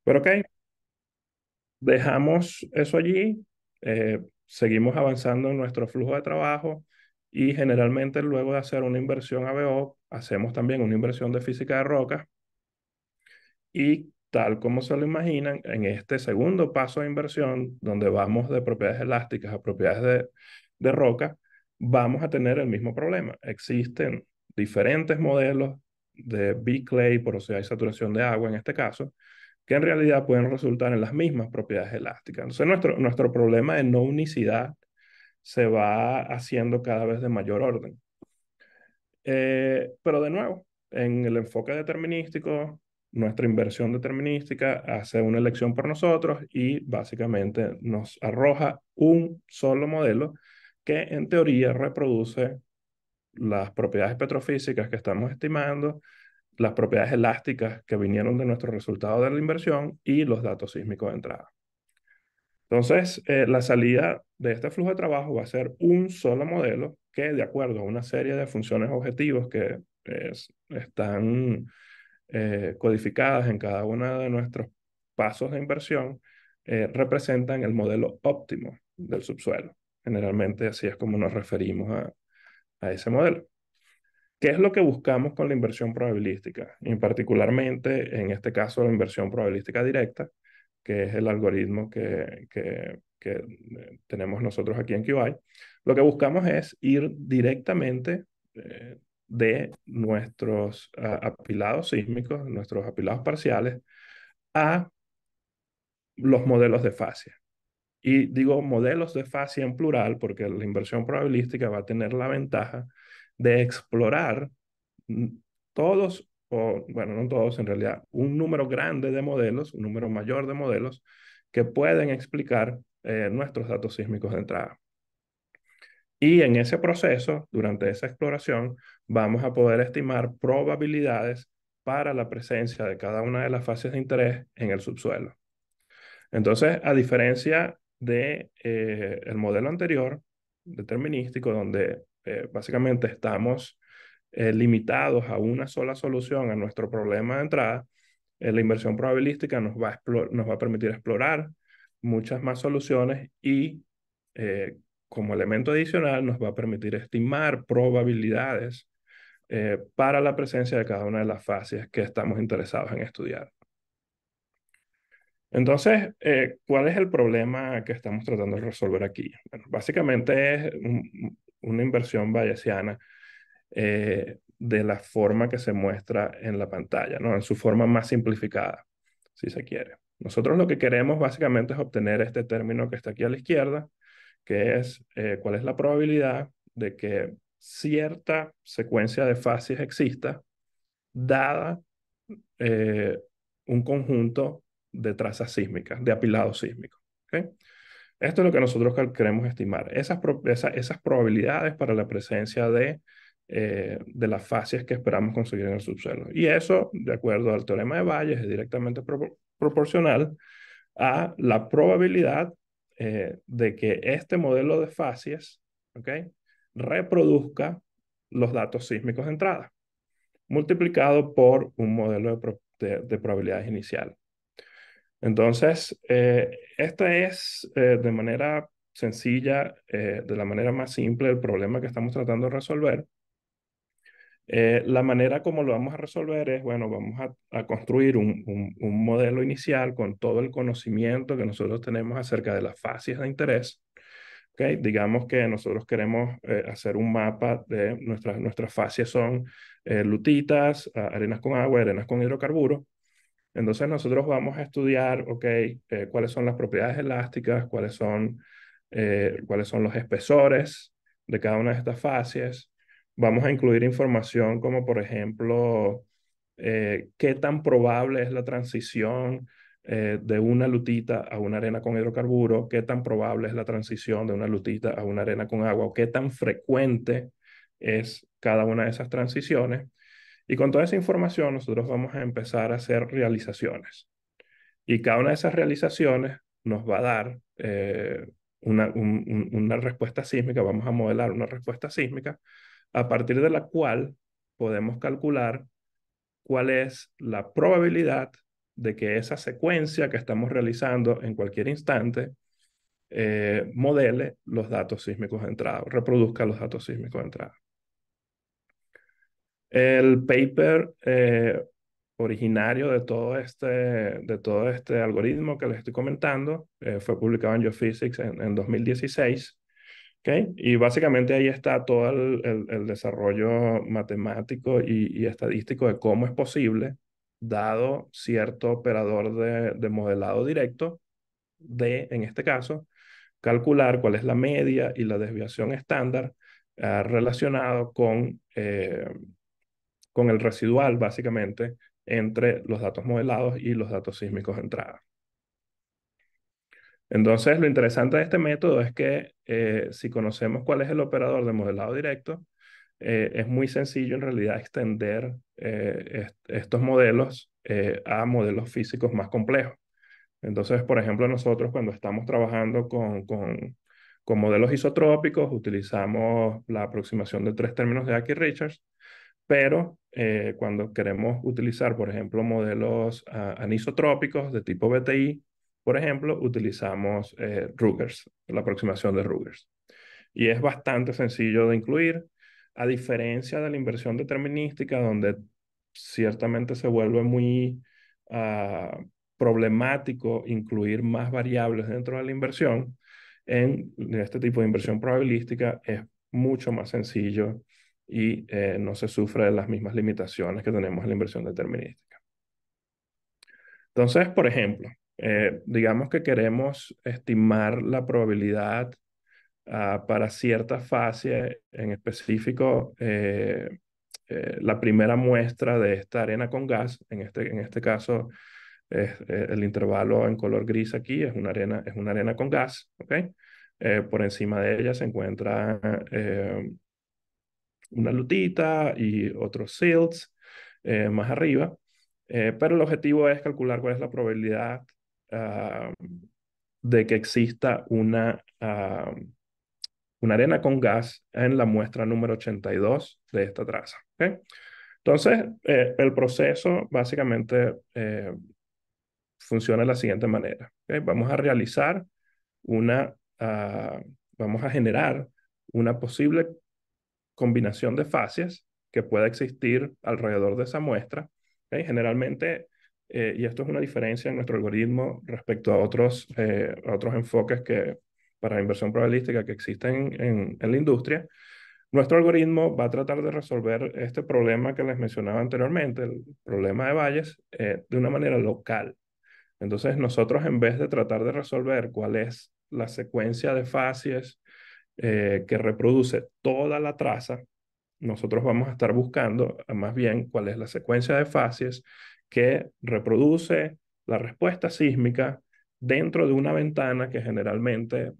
Pero ok, dejamos eso allí, seguimos avanzando en nuestro flujo de trabajo y generalmente luego de hacer una inversión ABO, hacemos también una inversión de física de rocas y tal como se lo imaginan, en este segundo paso de inversión, donde vamos de propiedades elásticas a propiedades de roca, vamos a tener el mismo problema. Existen diferentes modelos de B-clay, porosidad y saturación de agua en este caso, que en realidad pueden resultar en las mismas propiedades elásticas. Entonces, nuestro problema de no unicidad se va haciendo cada vez de mayor orden. Pero de nuevo, en el enfoque determinístico, nuestra inversión determinística hace una elección por nosotros y básicamente nos arroja un solo modelo que en teoría reproduce las propiedades petrofísicas que estamos estimando, las propiedades elásticas que vinieron de nuestro resultado de la inversión y los datos sísmicos de entrada. Entonces, la salida de este flujo de trabajo va a ser un solo modelo que, de acuerdo a una serie de funciones objetivos que están codificadas en cada uno de nuestros pasos de inversión, representan el modelo óptimo del subsuelo. Generalmente así es como nos referimos a ese modelo. ¿Qué es lo que buscamos con la inversión probabilística? Y particularmente, en este caso, la inversión probabilística directa, que es el algoritmo que tenemos nosotros aquí en QI. Lo que buscamos es ir directamente de nuestros apilados sísmicos, nuestros apilados parciales, a los modelos de fascia. Y digo modelos de fascia en plural porque la inversión probabilística va a tener la ventaja de explorar mm, todos, o bueno, no todos en realidad, un número grande de modelos, un número mayor de modelos que pueden explicar nuestros datos sísmicos de entrada. Y en ese proceso, durante esa exploración, vamos a poder estimar probabilidades para la presencia de cada una de las fases de interés en el subsuelo. Entonces, a diferencia de el modelo anterior, determinístico, donde básicamente estamos limitados a una sola solución a nuestro problema de entrada, la inversión probabilística nos va a permitir explorar muchas más soluciones y eh, como elemento adicional nos va a permitir estimar probabilidades para la presencia de cada una de las fases que estamos interesados en estudiar. Entonces, ¿cuál es el problema que estamos tratando de resolver aquí? Bueno, básicamente es una inversión bayesiana de la forma que se muestra en la pantalla, ¿no? En su forma más simplificada, si se quiere. Nosotros lo que queremos básicamente es obtener este término que está aquí a la izquierda, que es cuál es la probabilidad de que cierta secuencia de fases exista, dada eh, un conjunto de trazas sísmicas, de apilados sísmicos. ¿Ok? Esto es lo que nosotros queremos estimar, esas probabilidades para la presencia de las fases que esperamos conseguir en el subsuelo. Y eso, de acuerdo al teorema de Bayes, es directamente proporcional a la probabilidad de que este modelo de fases, ¿ok?, reproduzca los datos sísmicos de entrada multiplicado por un modelo de probabilidades inicial. Entonces, esta es de manera sencilla, de la manera más simple, el problema que estamos tratando de resolver. La manera como lo vamos a resolver es, bueno, vamos a construir un modelo inicial con todo el conocimiento que nosotros tenemos acerca de las fases de interés. ¿Okay? Digamos que nosotros queremos hacer un mapa de nuestras fases son lutitas, arenas con agua, arenas con hidrocarburos. Entonces nosotros vamos a estudiar, ok, cuáles son las propiedades elásticas, cuáles son los espesores de cada una de estas fases. Vamos a incluir información como, por ejemplo, qué tan probable es la transición de una lutita a una arena con hidrocarburo, qué tan probable es la transición de una lutita a una arena con agua, o qué tan frecuente es cada una de esas transiciones. Y con toda esa información nosotros vamos a empezar a hacer realizaciones. Y cada una de esas realizaciones nos va a dar una respuesta sísmica, vamos a modelar una respuesta sísmica a partir de la cual podemos calcular cuál es la probabilidad de que esa secuencia que estamos realizando en cualquier instante modele los datos sísmicos de entrada, reproduzca los datos sísmicos de entrada. El paper originario de todo este algoritmo que les estoy comentando fue publicado en Geophysics en 2016. ¿Okay? Y básicamente ahí está todo el desarrollo matemático y estadístico de cómo es posible, dado cierto operador de modelado directo, en este caso, calcular cuál es la media y la desviación estándar relacionado con el residual, básicamente, entre los datos modelados y los datos sísmicos de entrada. Entonces, lo interesante de este método es que si conocemos cuál es el operador de modelado directo, es muy sencillo en realidad extender estos modelos a modelos físicos más complejos. Entonces, por ejemplo, nosotros cuando estamos trabajando con modelos isotrópicos, utilizamos la aproximación de tres términos de Aki-Richards, pero cuando queremos utilizar, por ejemplo, modelos anisotrópicos de tipo BTI, por ejemplo, utilizamos Rugers, la aproximación de Rugers. Y es bastante sencillo de incluir, a diferencia de la inversión determinística, donde ciertamente se vuelve muy ah, problemático incluir más variables dentro de la inversión. En este tipo de inversión probabilística es mucho más sencillo y no se sufre de las mismas limitaciones que tenemos en la inversión determinística. Entonces, por ejemplo, digamos que queremos estimar la probabilidad para cierta fase en específico, la primera muestra de esta arena con gas, en este caso, el intervalo en color gris aquí es una arena con gas, ¿ok? Por encima de ella se encuentra una lutita y otros silts más arriba, pero el objetivo es calcular cuál es la probabilidad ah, de que exista una arena con gas en la muestra número 82 de esta traza. ¿Okay? Entonces, el proceso básicamente funciona de la siguiente manera. ¿Okay? Una, uh, vamos a generar una posible combinación de fases que pueda existir alrededor de esa muestra. ¿Okay? Generalmente, y esto es una diferencia en nuestro algoritmo respecto a otros enfoques que, para inversión probabilística que existen en la industria, nuestro algoritmo va a tratar de resolver este problema que les mencionaba anteriormente, el problema de Bayes, de una manera local. Entonces, nosotros en vez de tratar de resolver cuál es la secuencia de fases que reproduce toda la traza, nosotros vamos a estar buscando más bien cuál es la secuencia de fases que reproduce la respuesta sísmica dentro de una ventana que generalmente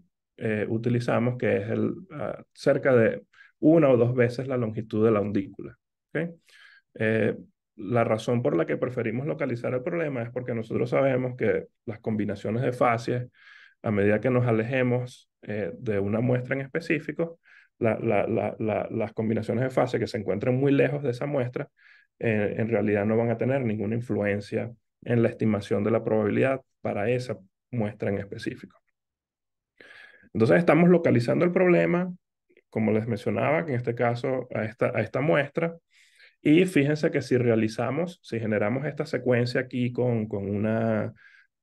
utilizamos, que es cerca de una o dos veces la longitud de la undícula. ¿Okay? Eh, la razón por la que preferimos localizar el problema es porque nosotros sabemos que las combinaciones de fases, a medida que nos alejemos de una muestra en específico, las combinaciones de fase que se encuentran muy lejos de esa muestra, en realidad no van a tener ninguna influencia en la estimación de la probabilidad para esa muestra en específico. Entonces estamos localizando el problema, como les mencionaba, que en este caso a esta muestra, y fíjense que si generamos esta secuencia aquí con una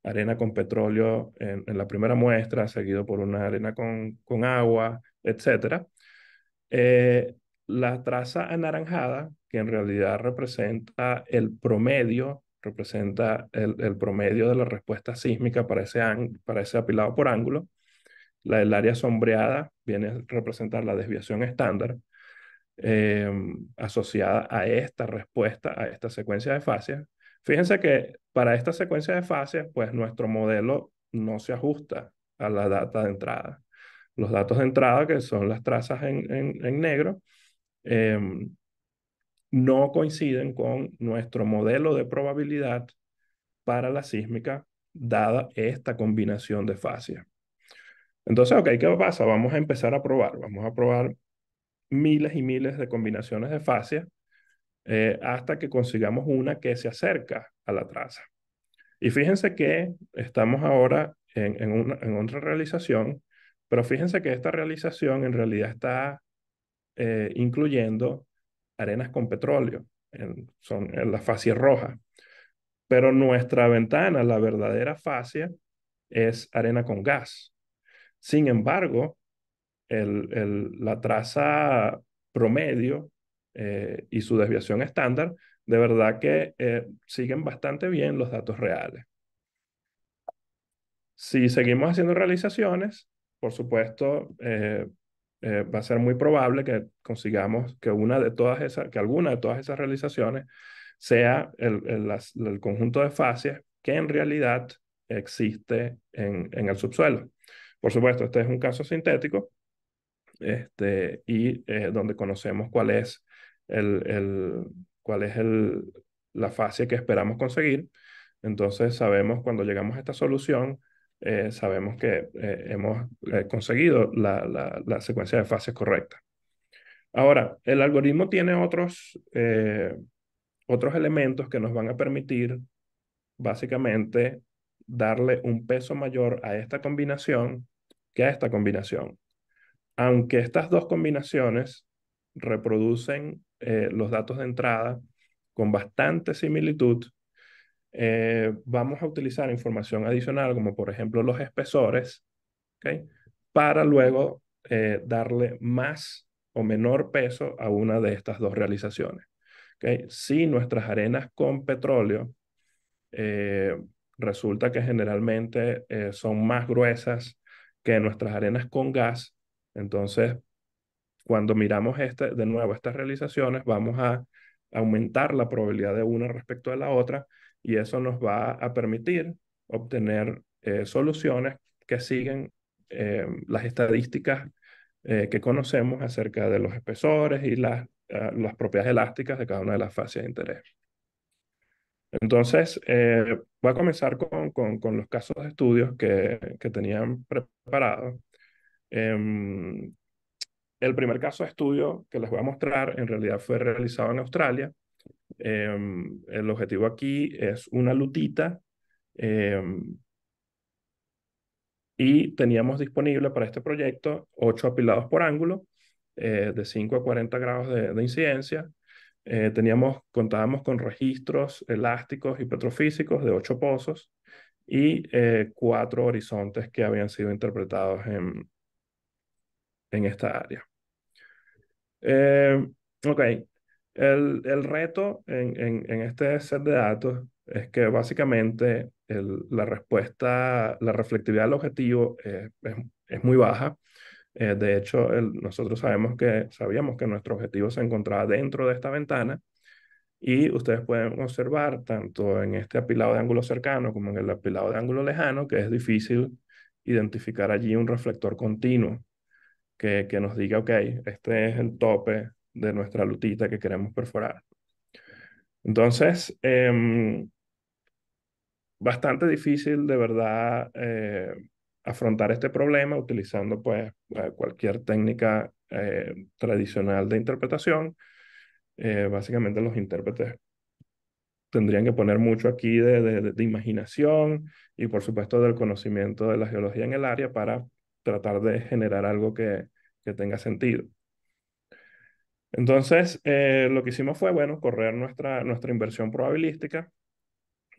arena con petróleo en la primera muestra, seguido por una arena con agua, etcétera, eh, la traza anaranjada, que en realidad representa el promedio de la respuesta sísmica para ese apilado por ángulo. El área sombreada viene a representar la desviación estándar eh, asociada a esta respuesta, a esta secuencia de fases. Fíjense que para esta secuencia de fases, pues nuestro modelo no se ajusta a la data de entrada. Los datos de entrada, que son las trazas en negro, eh, no coinciden con nuestro modelo de probabilidad para la sísmica, dada esta combinación de fases. Entonces, ok, ¿qué pasa? Vamos a empezar a probar. Vamos a probar miles y miles de combinaciones de fases hasta que consigamos una que se acerca a la traza. Y fíjense que estamos ahora en otra realización, pero fíjense que esta realización en realidad está incluyendo arenas con petróleo, son en la fascia roja. Pero nuestra ventana, la verdadera fascia, es arena con gas. Sin embargo, la traza promedio y su desviación estándar, de verdad que siguen bastante bien los datos reales. Si seguimos haciendo realizaciones, por supuesto, va a ser muy probable que consigamos que que alguna de todas esas realizaciones sea el conjunto de fases que en realidad existe en el subsuelo. Por supuesto, este es un caso sintético, y donde conocemos el, el, cuál es la fase que esperamos conseguir. Entonces sabemos cuando llegamos a esta solución, sabemos que hemos conseguido la secuencia de fases correcta. Ahora, el algoritmo tiene otros elementos que nos van a permitir básicamente darle un peso mayor a esta combinación que a esta combinación. Aunque estas dos combinaciones reproducen los datos de entrada con bastante similitud, vamos a utilizar información adicional, como por ejemplo los espesores, ¿ok? Para luego darle más o menor peso a una de estas dos realizaciones. ¿Ok? Si nuestras arenas con petróleo eh, resulta que generalmente son más gruesas que nuestras arenas con gas, entonces cuando miramos de nuevo estas realizaciones, vamos a aumentar la probabilidad de una respecto a la otra y eso nos va a permitir obtener soluciones que siguen las estadísticas que conocemos acerca de los espesores y las propiedades elásticas de cada una de las fases de interés. Entonces, voy a comenzar con los casos de estudios que tenían preparados. Em, el primer caso de estudio que les voy a mostrar en realidad fue realizado en Australia. El objetivo aquí es una lutita y teníamos disponible para este proyecto 8 apilados por ángulo de 5 a 40 grados de incidencia. Contábamos con registros elásticos y petrofísicos de 8 pozos y 4 horizontes que habían sido interpretados en esta área. Eh, ok, el reto en este set de datos es que básicamente la reflectividad del objetivo es muy baja. De hecho, nosotros sabíamos que nuestro objetivo se encontraba dentro de esta ventana y ustedes pueden observar tanto en este apilado de ángulo cercano como en el apilado de ángulo lejano que es difícil identificar allí un reflector continuo que nos diga, ok, este es el tope de nuestra lutita que queremos perforar. Entonces, bastante difícil de verdad afrontar este problema utilizando pues cualquier técnica tradicional de interpretación. Básicamente los intérpretes tendrían que poner mucho aquí de imaginación y por supuesto del conocimiento de la geología en el área para tratar de generar algo que tenga sentido. Entonces, lo que hicimos fue, bueno, correr nuestra inversión probabilística.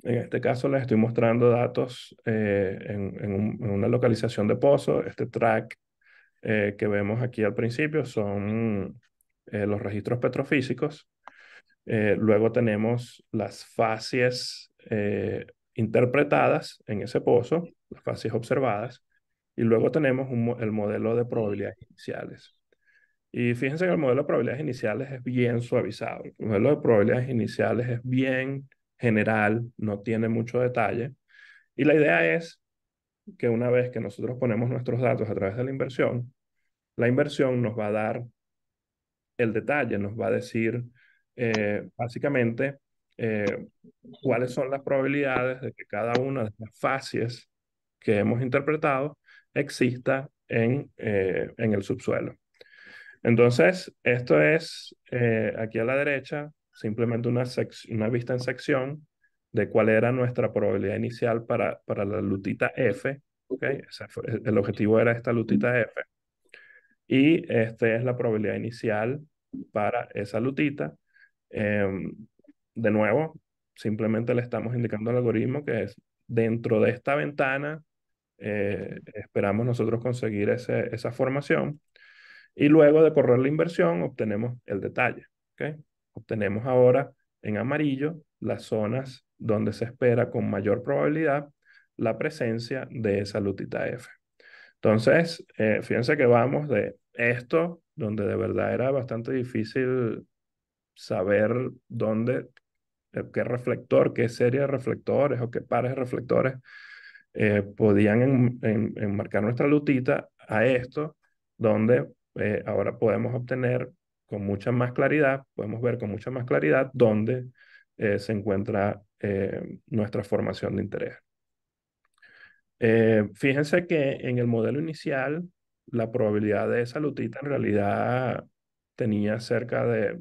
En este caso les estoy mostrando datos en una localización de pozo. Este track que vemos aquí al principio son los registros petrofísicos. Luego tenemos las facies interpretadas en ese pozo, las facies observadas. Y luego tenemos el modelo de probabilidades iniciales. Y fíjense que el modelo de probabilidades iniciales es bien suavizado. El modelo de probabilidades iniciales es bien general, no tiene mucho detalle. Y la idea es que una vez que nosotros ponemos nuestros datos a través de la inversión nos va a dar el detalle, nos va a decir básicamente eh, cuáles son las probabilidades de que cada una de las fases que hemos interpretado exista en el subsuelo. Entonces, esto es aquí a la derecha, simplemente una vista en sección de cuál era nuestra probabilidad inicial para la lutita F. ¿Ok? El objetivo era esta lutita F. Y esta es la probabilidad inicial para esa lutita. Em, de nuevo, simplemente le estamos indicando al algoritmo que es dentro de esta ventana, esperamos nosotros conseguir esa formación. Y luego de correr la inversión, obtenemos el detalle. ¿Ok? Obtenemos ahora en amarillo las zonas donde se espera con mayor probabilidad la presencia de esa lutita F. Entonces, fíjense que vamos de esto, donde de verdad era bastante difícil saber dónde, qué reflector, qué serie de reflectores o qué pares de reflectores podían enmarcar nuestra lutita, a esto, donde ahora podemos obtener con mucha más claridad, podemos ver con mucha más claridad dónde se encuentra nuestra formación de interés. Fíjense que en el modelo inicial, la probabilidad de esa lutita en realidad tenía cerca de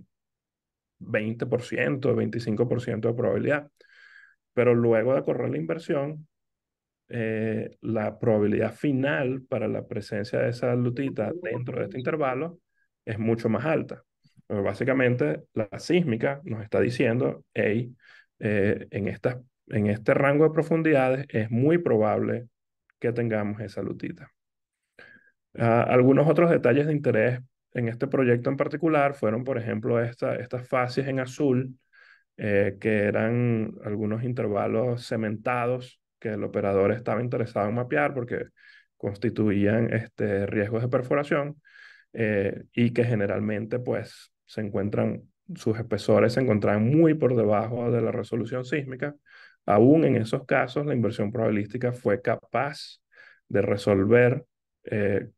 20%, 25% de probabilidad. Pero luego de correr la inversión, la probabilidad final para la presencia de esa lutita dentro de este intervalo es mucho más alta. Básicamente, la sísmica nos está diciendo, hey, en este rango de profundidades es muy probable que tengamos esa lutita. Algunos otros detalles de interés en este proyecto en particular fueron, por ejemplo, estas fases en azul, que eran algunos intervalos cementados que el operador estaba interesado en mapear porque constituían riesgos de perforación, y que generalmente pues sus espesores se encontraban muy por debajo de la resolución sísmica. Aún en esos casos, la inversión probabilística fue capaz de resolver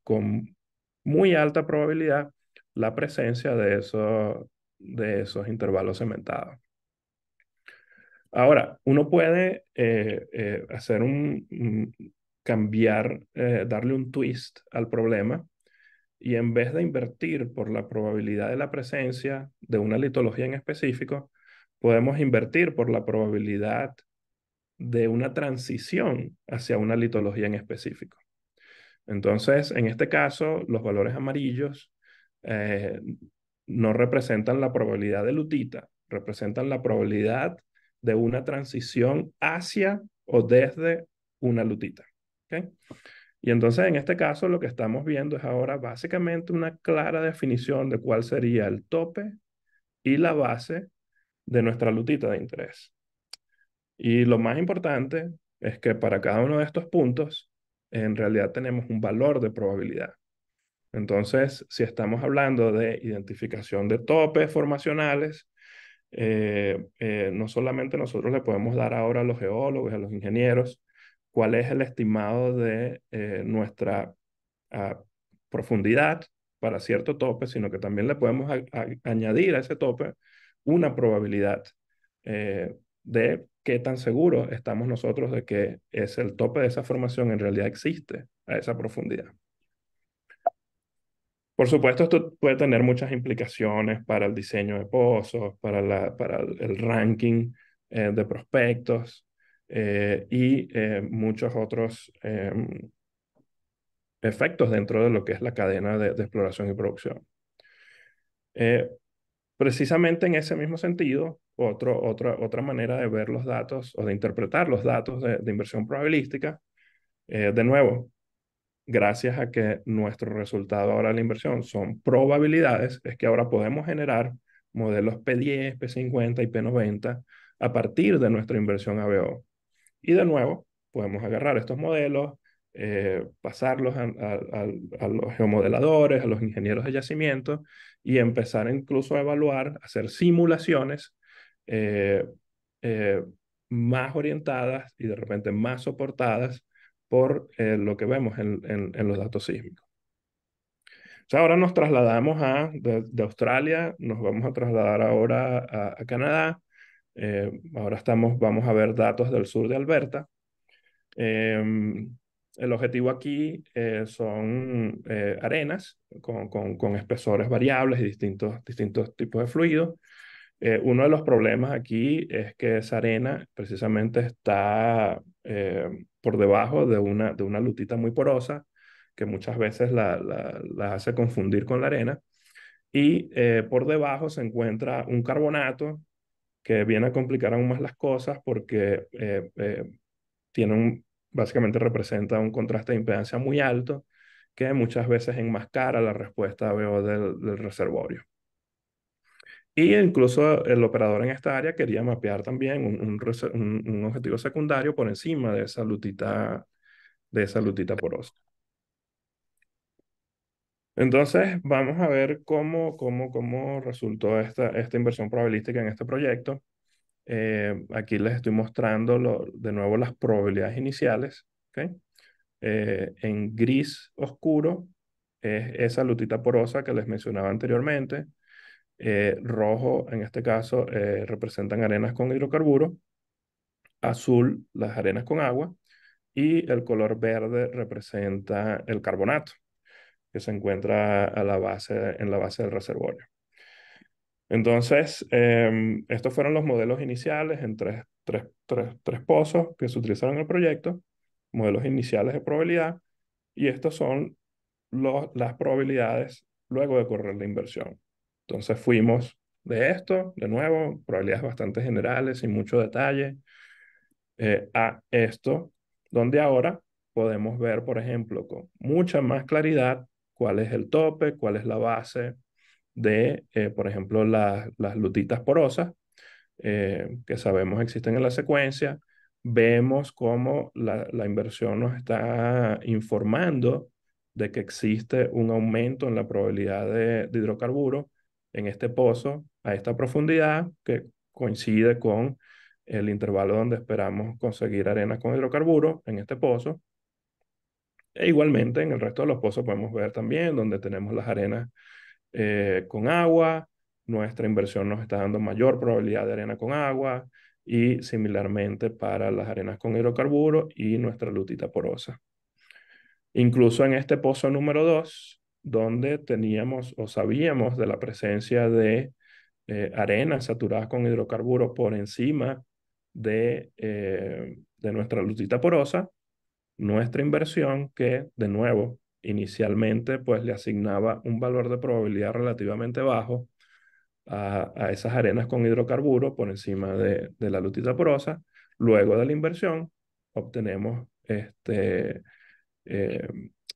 con muy alta probabilidad la presencia de esos intervalos cementados. Ahora, uno puede hacer cambiar, darle un twist al problema, y en vez de invertir por la probabilidad de la presencia de una litología en específico, podemos invertir por la probabilidad de una transición hacia una litología en específico. Entonces, en este caso, los valores amarillos eh, no representan la probabilidad de lutita, representan la probabilidad de una transición hacia o desde una lutita. ¿Ok? Y entonces, en este caso, lo que estamos viendo es ahora básicamente una clara definición de cuál sería el tope y la base de nuestra lutita de interés. Y lo más importante es que para cada uno de estos puntos, en realidad tenemos un valor de probabilidad. Entonces, si estamos hablando de identificación de topes formacionales, no solamente nosotros le podemos dar ahora a los geólogos, a los ingenieros, cuál es el estimado de nuestra a profundidad para cierto tope, sino que también le podemos añadir a ese tope una probabilidad de qué tan seguros estamos nosotros de que es el tope de esa formación en realidad existe a esa profundidad. Por supuesto, esto puede tener muchas implicaciones para el diseño de pozos, para el ranking de prospectos, y muchos otros efectos dentro de lo que es la cadena de exploración y producción. Eh, Precisamente en ese mismo sentido, otra manera de ver los datos o de interpretar los datos de inversión probabilística, de nuevo, gracias a que nuestro resultado ahora de la inversión son probabilidades, es que ahora podemos generar modelos P10, P50 y P90 a partir de nuestra inversión ABO. Y de nuevo, podemos agarrar estos modelos, pasarlos a los geomodeladores, a los ingenieros de yacimiento, y empezar incluso a evaluar, hacer simulaciones eh, eh, más orientadas y de repente más soportadas por lo que vemos en los datos sísmicos. O sea, ahora nos trasladamos de Australia, nos vamos a trasladar ahora a Canadá. Ahora vamos a ver datos del sur de Alberta. El objetivo aquí son arenas con espesores variables y distintos tipos de fluidos. Uno de los problemas aquí es que esa arena precisamente está por debajo de una lutita muy porosa que muchas veces la hace confundir con la arena. Y por debajo se encuentra un carbonato que viene a complicar aún más las cosas porque tiene básicamente representa un contraste de impedancia muy alto que muchas veces enmascara la respuesta ABO del reservorio. Y incluso el operador en esta área quería mapear también un objetivo secundario por encima de esa lutita porosa. Entonces, vamos a ver cómo resultó esta inversión probabilística en este proyecto. Aquí les estoy mostrando de nuevo las probabilidades iniciales. ¿Ok? En gris oscuro es esa lutita porosa que les mencionaba anteriormente. Rojo, en este caso, representan arenas con hidrocarburos. Azul, las arenas con agua. Y el color verde representa el carbonato que se encuentra en la base del reservorio. Entonces, estos fueron los modelos iniciales en tres pozos que se utilizaron en el proyecto, modelos iniciales de probabilidad, y estos son las probabilidades luego de correr la inversión. Entonces fuimos de esto, de nuevo, probabilidades bastante generales, sin mucho detalle, a esto, donde ahora podemos ver, por ejemplo, con mucha más claridad cuál es el tope, cuál es la base de, por ejemplo, las lutitas porosas, que sabemos existen en la secuencia. Vemos cómo la inversión nos está informando de que existe un aumento en la probabilidad de hidrocarburo en este pozo a esta profundidad que coincide con el intervalo donde esperamos conseguir arenas con hidrocarburos en este pozo. E igualmente en el resto de los pozos podemos ver también donde tenemos las arenas con agua, nuestra inversión nos está dando mayor probabilidad de arena con agua y similarmente para las arenas con hidrocarburos y nuestra lutita porosa. Incluso en este pozo número 2, donde teníamos o sabíamos de la presencia de arenas saturadas con hidrocarburos por encima de nuestra lutita porosa, nuestra inversión que, de nuevo, inicialmente pues le asignaba un valor de probabilidad relativamente bajo a esas arenas con hidrocarburos por encima de la lutita porosa. Luego de la inversión obtenemos eh,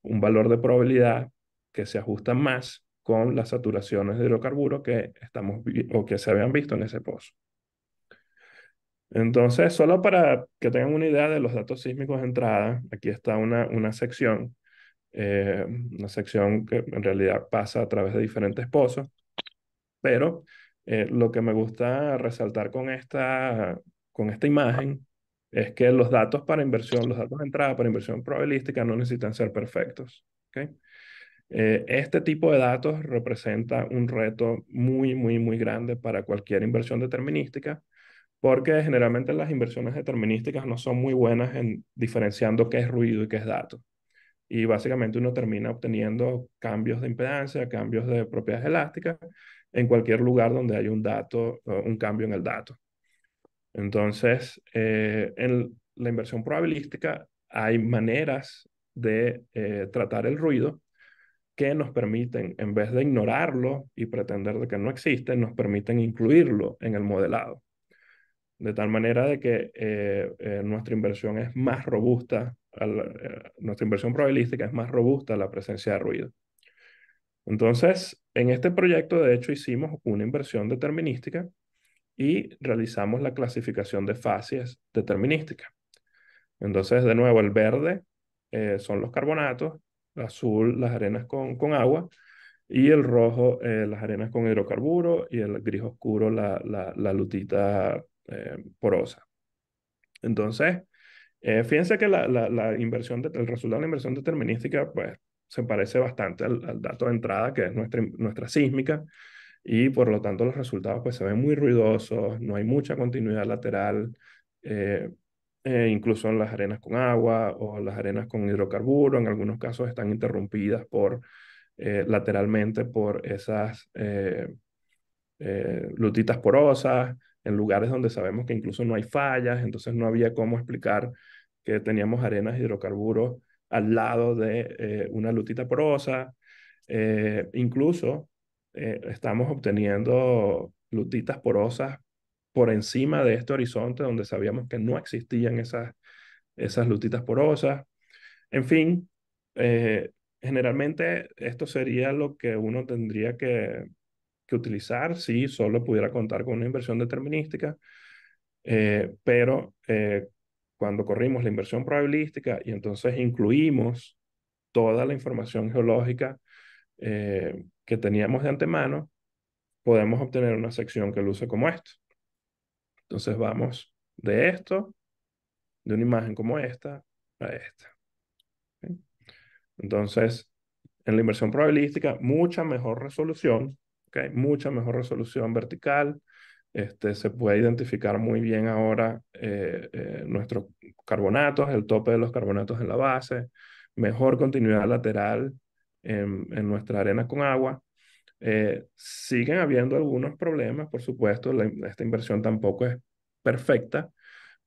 un valor de probabilidad que se ajusta más con las saturaciones de hidrocarburos que o que se habían visto en ese pozo. Entonces, solo para que tengan una idea de los datos sísmicos de entrada, aquí está eh, una sección que en realidad pasa a través de diferentes pozos, pero lo que me gusta resaltar con esta imagen es que los datos para inversión, los datos de entrada para inversión probabilística no necesitan ser perfectos. ¿Ok? Este tipo de datos representa un reto muy grande para cualquier inversión determinística, porque generalmente las inversiones determinísticas no son muy buenas en diferenciando qué es ruido y qué es dato. Y básicamente uno termina obteniendo cambios de impedancia, cambios de propiedades elásticas en cualquier lugar donde haya un dato, un cambio en el dato. Entonces, en la inversión probabilística hay maneras de tratar el ruido que nos permiten, en vez de ignorarlo y pretender de que no existe, nos permiten incluirlo en el modelado. De tal manera de que nuestra inversión es más robusta, nuestra inversión probabilística es más robusta a la presencia de ruido. Entonces, en este proyecto, de hecho, hicimos una inversión determinística y realizamos la clasificación de fases determinística. Entonces, de nuevo, el verde son los carbonatos, el azul las arenas con agua y el rojo las arenas con hidrocarburo y el gris oscuro la lutita porosa. Entonces, fíjense que el resultado de la inversión determinística pues, se parece bastante al dato de entrada, que es nuestra sísmica, y por lo tanto los resultados pues, se ven muy ruidosos, no hay mucha continuidad lateral, eh, incluso en las arenas con agua o las arenas con hidrocarburo, en algunos casos están interrumpidas lateralmente por lutitas porosas, en lugares donde sabemos que incluso no hay fallas, entonces no había cómo explicar que teníamos arenas de hidrocarburos al lado de una lutita porosa. Incluso estamos obteniendo lutitas porosas por encima de este horizonte donde sabíamos que no existían esas lutitas porosas. En fin, generalmente esto sería lo que uno tendría que utilizar si solo pudiera contar con una inversión determinística, pero cuando corrimos la inversión probabilística y entonces incluimos toda la información geológica que teníamos de antemano, podemos obtener una sección que luce como esto. Entonces vamos de esto, de una imagen como esta, a esta. ¿Ok? Entonces, en la inversión probabilística, mucha mejor resolución, ¿ok? Mucha mejor resolución vertical. Se puede identificar muy bien ahora nuestros carbonatos, el tope de los carbonatos en la base, mejor continuidad lateral en nuestra arena con agua. Siguen habiendo algunos problemas, por supuesto, esta inversión tampoco es perfecta,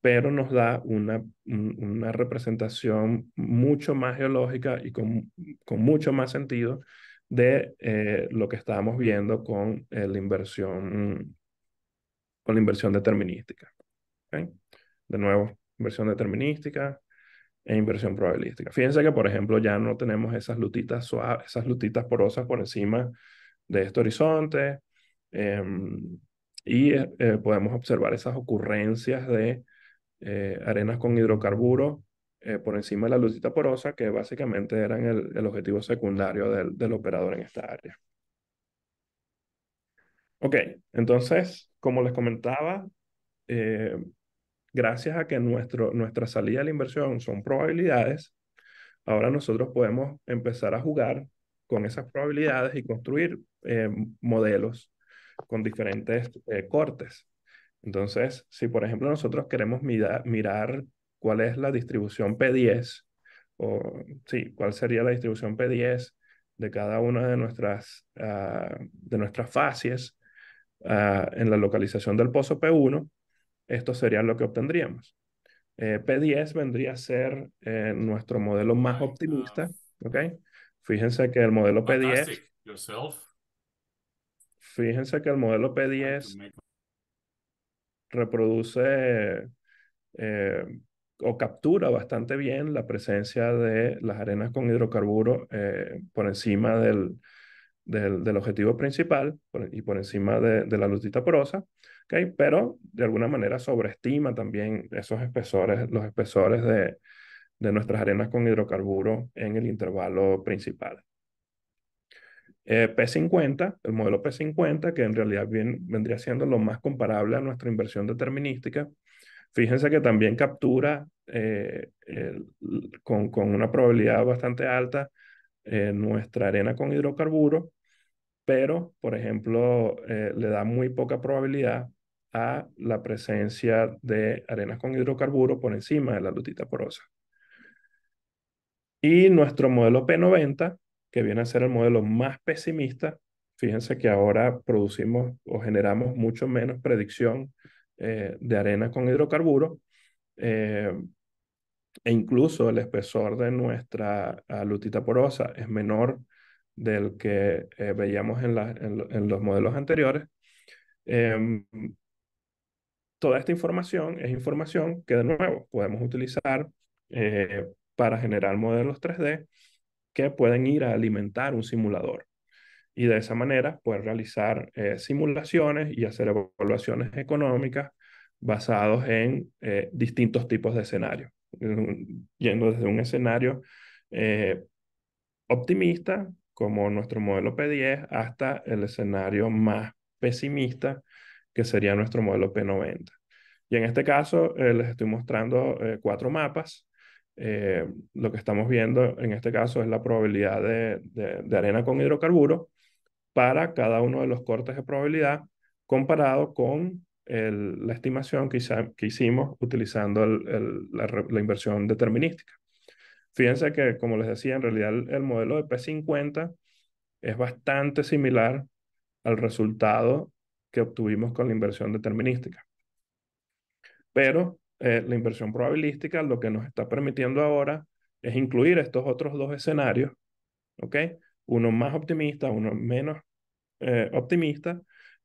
pero nos da una representación mucho más geológica y con mucho más sentido de lo que estábamos viendo con la inversión determinística. ¿Ok? De nuevo, inversión determinística e inversión probabilística. Fíjense que, por ejemplo, ya no tenemos esas lutitas suaves, esas lutitas porosas por encima de este horizonte. Y podemos observar esas ocurrencias de arenas con hidrocarburos por encima de la lutita porosa, que básicamente eran el objetivo secundario del operador en esta área. Ok, entonces, como les comentaba, eh, gracias a que nuestra salida de la inversión son probabilidades, ahora nosotros podemos empezar a jugar con esas probabilidades y construir modelos con diferentes cortes. Entonces, si por ejemplo nosotros queremos mirar cuál es la distribución P10, o sí, cuál sería la distribución P10 de cada una de nuestras facies en la localización del pozo P1, esto sería lo que obtendríamos. P10 vendría a ser nuestro modelo más Right. optimista, ¿ok? Fíjense que el modelo P10, Fantastic. Yourself? fíjense que el modelo Trying to P10 make. reproduce eh, o captura bastante bien la presencia de las arenas con hidrocarburos por encima del objetivo principal y por encima de la lutita porosa, ¿okay? Pero de alguna manera sobreestima también esos espesores, los espesores de nuestras arenas con hidrocarburos en el intervalo principal. P50, el modelo P50, que en realidad vendría siendo lo más comparable a nuestra inversión determinística. Fíjense que también captura con una probabilidad bastante alta nuestra arena con hidrocarburos, pero, por ejemplo, le da muy poca probabilidad a la presencia de arenas con hidrocarburos por encima de la lutita porosa. Y nuestro modelo P90, que viene a ser el modelo más pesimista, fíjense que ahora producimos o generamos mucho menos predicción de arena con hidrocarburos, eh, e incluso el espesor de nuestra lutita porosa es menor del que veíamos en los modelos anteriores. Em, Toda esta información es información que, de nuevo, podemos utilizar para generar modelos 3D que pueden ir a alimentar un simulador y de esa manera poder realizar simulaciones y hacer evaluaciones económicas basados en distintos tipos de escenarios, yendo desde un escenario eh, optimista, como nuestro modelo P10, hasta el escenario más pesimista, que sería nuestro modelo P90. Y en este caso les estoy mostrando cuatro mapas. Lo que estamos viendo en este caso es la probabilidad de arena con hidrocarburos para cada uno de los cortes de probabilidad comparado con la estimación que hicimos utilizando la inversión determinística. Fíjense que, como les decía, en realidad el modelo de P50 es bastante similar al resultado que obtuvimos con la inversión determinística. Pero la inversión probabilística lo que nos está permitiendo ahora es incluir estos otros dos escenarios, ¿ok? Uno más optimista, uno menos optimista,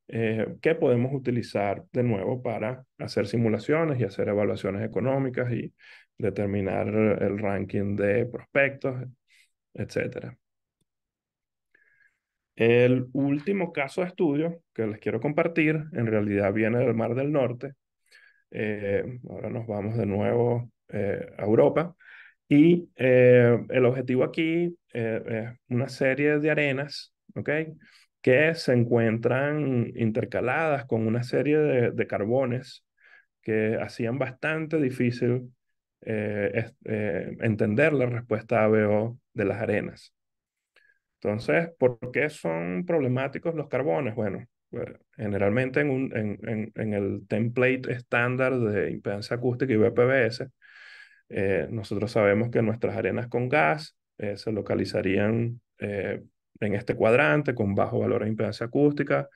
que podemos utilizar de nuevo para hacer simulaciones y hacer evaluaciones económicas y determinar el ranking de prospectos, etcétera. El último caso de estudio que les quiero compartir en realidad viene del Mar del Norte. Ahora nos vamos de nuevo a Europa. Y el objetivo aquí es una serie de arenas, ¿ok? Que se encuentran intercaladas con una serie de carbones que hacían bastante difícil entender la respuesta ABO de las arenas. Entonces, ¿por qué son problemáticos los carbones? Bueno, generalmente en el template estándar de impedancia acústica y BPBS, nosotros sabemos que nuestras arenas con gas se localizarían en este cuadrante con bajos valores de impedancia acústica,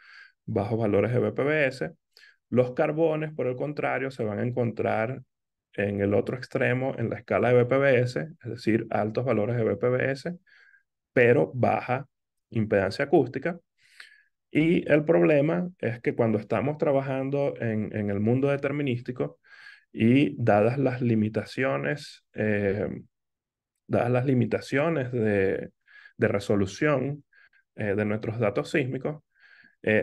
bajos valores de BPBS. Los carbones, por el contrario, se van a encontrar en el otro extremo en la escala de BPBS, es decir, altos valores de BPBS, pero baja impedancia acústica. Y el problema es que cuando estamos trabajando en el mundo determinístico y dadas las limitaciones de resolución de nuestros datos sísmicos,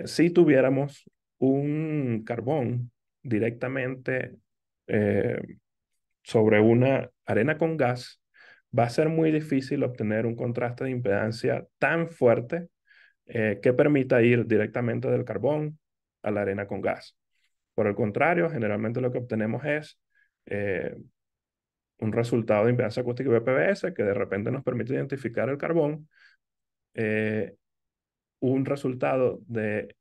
si tuviéramos un carbón directamente eh, sobre una arena con gas, va a ser muy difícil obtener un contraste de impedancia tan fuerte que permita ir directamente del carbón a la arena con gas. Por el contrario, generalmente lo que obtenemos es eh, un resultado de impedancia acústica y BPBS que de repente nos permite identificar el carbón, eh, un resultado de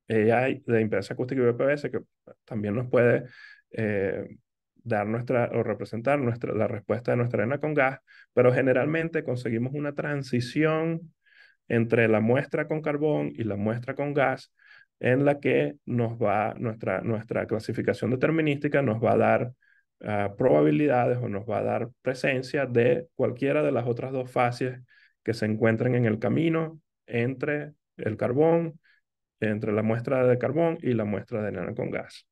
AI de impedancia acústica y BPBS que también nos puede eh, dar nuestra o representar la respuesta de nuestra arena con gas, pero generalmente conseguimos una transición entre la muestra con carbón y la muestra con gas en la que nuestra clasificación determinística nos va a dar probabilidades o nos va a dar presencia de cualquiera de las otras dos fases que se encuentren en el camino entre el carbón, entre la muestra de carbón y la muestra de arena con gas.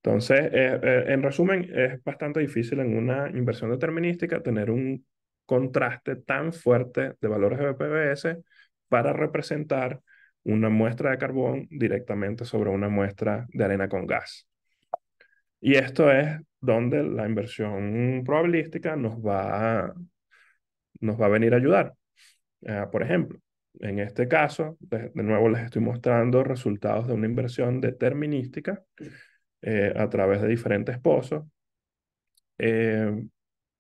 Entonces, en resumen, es bastante difícil en una inversión determinística tener un contraste tan fuerte de valores de BPBS para representar una muestra de carbón directamente sobre una muestra de arena con gas. Y esto es donde la inversión probabilística nos va a venir a ayudar. Por ejemplo, en este caso, de nuevo les estoy mostrando resultados de una inversión determinística a través de diferentes pozos. Eh,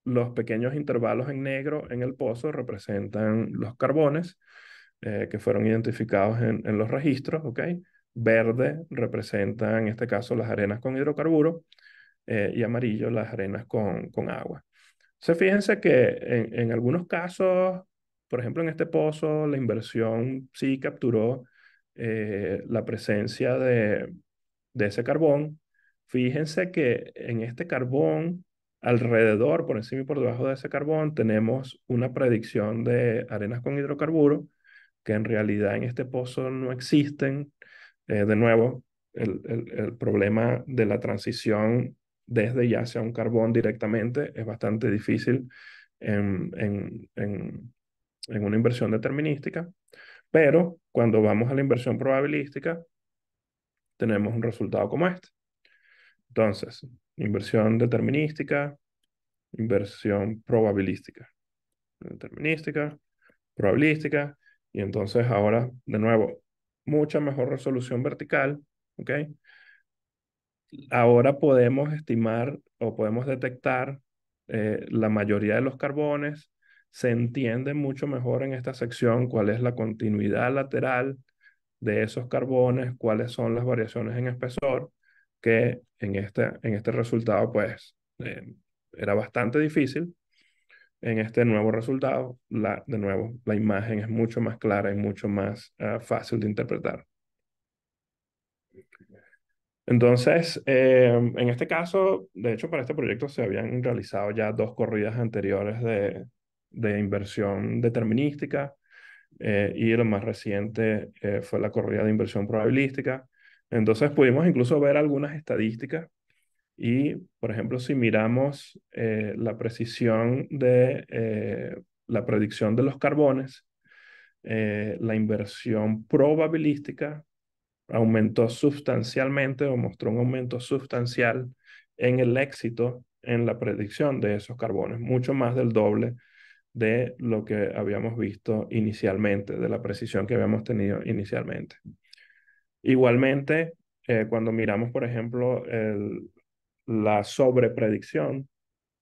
los pequeños intervalos en negro en el pozo representan los carbones que fueron identificados en los registros, ¿ok? Verde representa en este caso las arenas con hidrocarburos y amarillo las arenas con agua. Entonces, fíjense que en algunos casos, por ejemplo, en este pozo, la inversión sí capturó la presencia de ese carbón. Fíjense que en este carbón, alrededor, por encima y por debajo de ese carbón, tenemos una predicción de arenas con hidrocarburos que en realidad en este pozo no existen. De nuevo, el problema de la transición desde ya hacia un carbón directamente es bastante difícil en, en, en, en una inversión determinística, pero cuando vamos a la inversión probabilística, tenemos un resultado como este. Entonces, inversión determinística, inversión probabilística, determinística, probabilística, y entonces ahora, de nuevo, mucha mejor resolución vertical, ¿ok? Ahora podemos estimar o podemos detectar la mayoría de los carbones. Se entiende mucho mejor en esta sección cuál es la continuidad lateral de esos carbones, cuáles son las variaciones en espesor, que en este resultado pues era bastante difícil. en este nuevo resultado, de nuevo, la imagen es mucho más clara y mucho más fácil de interpretar. Entonces, en este caso, de hecho, para este proyecto se habían realizado ya dos corridas anteriores de inversión determinística, y lo más reciente fue la corrida de inversión probabilística. Entonces pudimos incluso ver algunas estadísticas y, por ejemplo, si miramos la precisión de la predicción de los carbones, la inversión probabilística aumentó sustancialmente o mostró un aumento sustancial en el éxito en la predicción de esos carbones, mucho más del doble de lo que habíamos visto inicialmente, de la precisión que habíamos tenido inicialmente. Igualmente, cuando miramos, por ejemplo, la sobrepredicción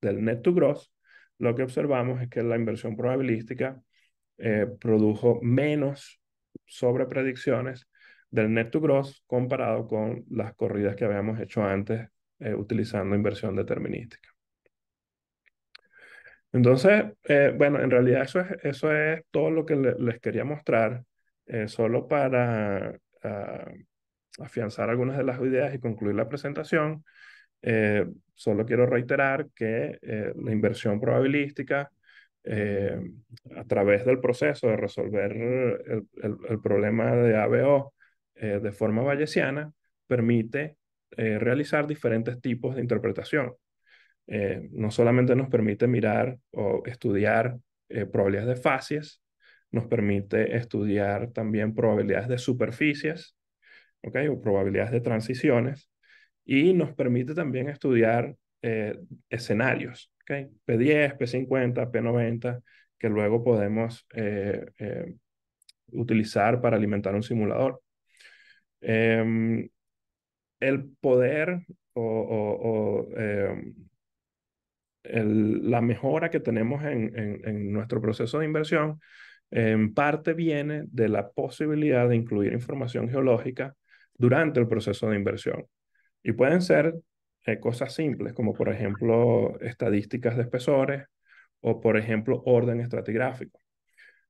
del net to gross, lo que observamos es que la inversión probabilística produjo menos sobrepredicciones del net to gross comparado con las corridas que habíamos hecho antes utilizando inversión determinística. Entonces, bueno, en realidad eso es todo lo que les quería mostrar, solo para afianzar algunas de las ideas y concluir la presentación. Solo quiero reiterar que la inversión probabilística, eh, a través del proceso de resolver el problema de ABO de forma bayesiana, permite realizar diferentes tipos de interpretación. No solamente nos permite mirar o estudiar probabilidades de facies, nos permite estudiar también probabilidades de superficies, ¿ok? O probabilidades de transiciones, y nos permite también estudiar escenarios, ¿ok? P10, P50, P90, que luego podemos utilizar para alimentar un simulador. El poder la mejora que tenemos en nuestro proceso de inversión en parte viene de la posibilidad de incluir información geológica durante el proceso de inversión. Y pueden ser cosas simples, como por ejemplo estadísticas de espesores o por ejemplo orden estratigráfico.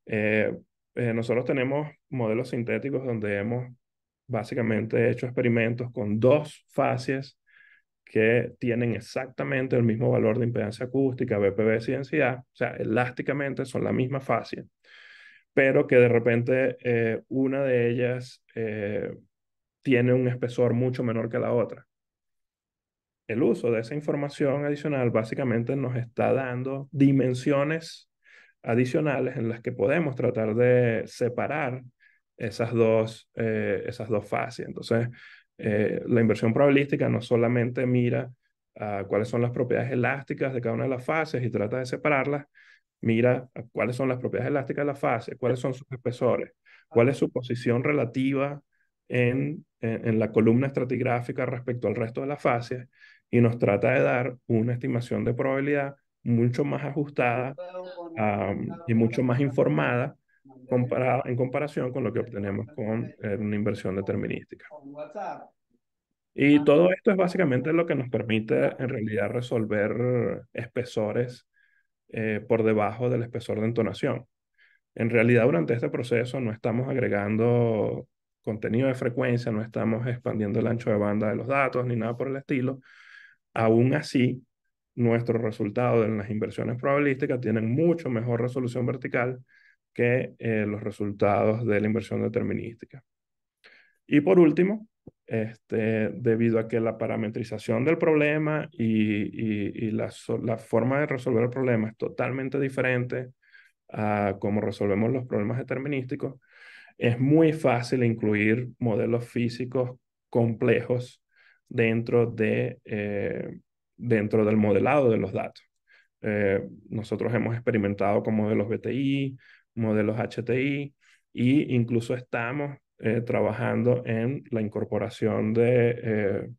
Eh, Nosotros tenemos modelos sintéticos donde hemos básicamente hecho experimentos con dos fases que tienen exactamente el mismo valor de impedancia acústica, BPV y densidad, o sea, elásticamente son la misma fase, pero que de repente una de ellas tiene un espesor mucho menor que la otra. El uso de esa información adicional básicamente nos está dando dimensiones adicionales en las que podemos tratar de separar esas dos fases. Entonces, la inversión probabilística no solamente mira cuáles son las propiedades elásticas de cada una de las fases y trata de separarlas, mira cuáles son las propiedades elásticas de la fase, cuáles son sus espesores, cuál es su posición relativa en la columna estratigráfica respecto al resto de las fases, y nos trata de dar una estimación de probabilidad mucho más ajustada y mucho más informada en comparación con lo que obtenemos con una inversión determinística. Y todo esto es básicamente lo que nos permite en realidad resolver espesores por debajo del espesor de entonación. En realidad, durante este proceso no estamos agregando contenido de frecuencia, no estamos expandiendo el ancho de banda de los datos ni nada por el estilo. Aún así, nuestros resultados en las inversiones probabilísticas tienen mucho mejor resolución vertical que los resultados de la inversión determinística. Y por último, debido a que la parametrización del problema y la forma de resolver el problema es totalmente diferente a cómo resolvemos los problemas determinísticos, es muy fácil incluir modelos físicos complejos dentro dentro del modelado de los datos. Nosotros hemos experimentado con modelos BTI, modelos HTI, e incluso estamos trabajando en la incorporación de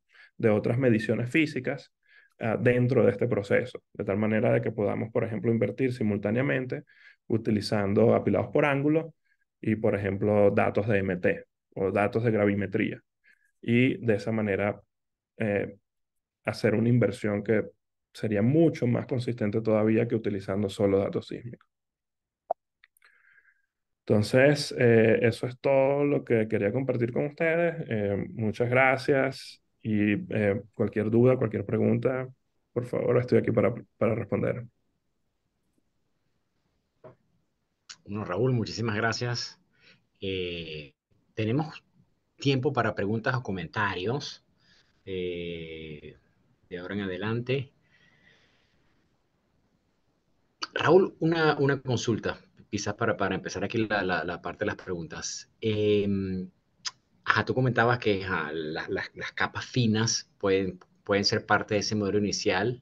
otras mediciones físicas dentro de este proceso, de tal manera de que podamos, por ejemplo, invertir simultáneamente utilizando apilados por ángulo y, por ejemplo, datos de MT o datos de gravimetría. Y de esa manera hacer una inversión que sería mucho más consistente todavía que utilizando solo datos sísmicos. Entonces, eso es todo lo que quería compartir con ustedes. Muchas gracias y cualquier duda, cualquier pregunta, por favor, estoy aquí para responder. Bueno, Raúl, muchísimas gracias. Eh, Tenemos tiempo para preguntas o comentarios de ahora en adelante. Raúl, una consulta, quizás para empezar aquí la parte de las preguntas. Ajá, tú comentabas que ajá, las capas finas pueden ser parte de ese modelo inicial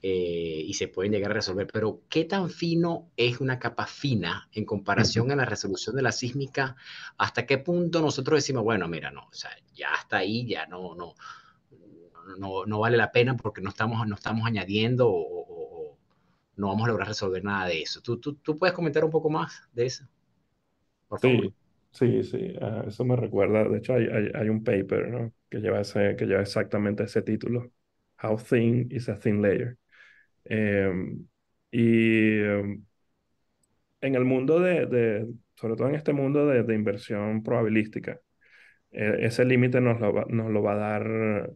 y se pueden llegar a resolver, pero ¿qué tan fino es una capa fina en comparación a la resolución de la sísmica? ¿Hasta qué punto nosotros decimos, bueno, mira, no, o sea, ya está ahí, ya no vale la pena porque no estamos añadiendo o no vamos a lograr resolver nada de eso? ¿Tú puedes comentar un poco más de eso, por favor? Sí, sí, sí, eso me recuerda, de hecho hay un paper, ¿no? Que lleva exactamente ese título, How Thin is a Thin Layer. Y en el mundo sobre todo en este mundo de inversión probabilística, ese límite nos lo va a dar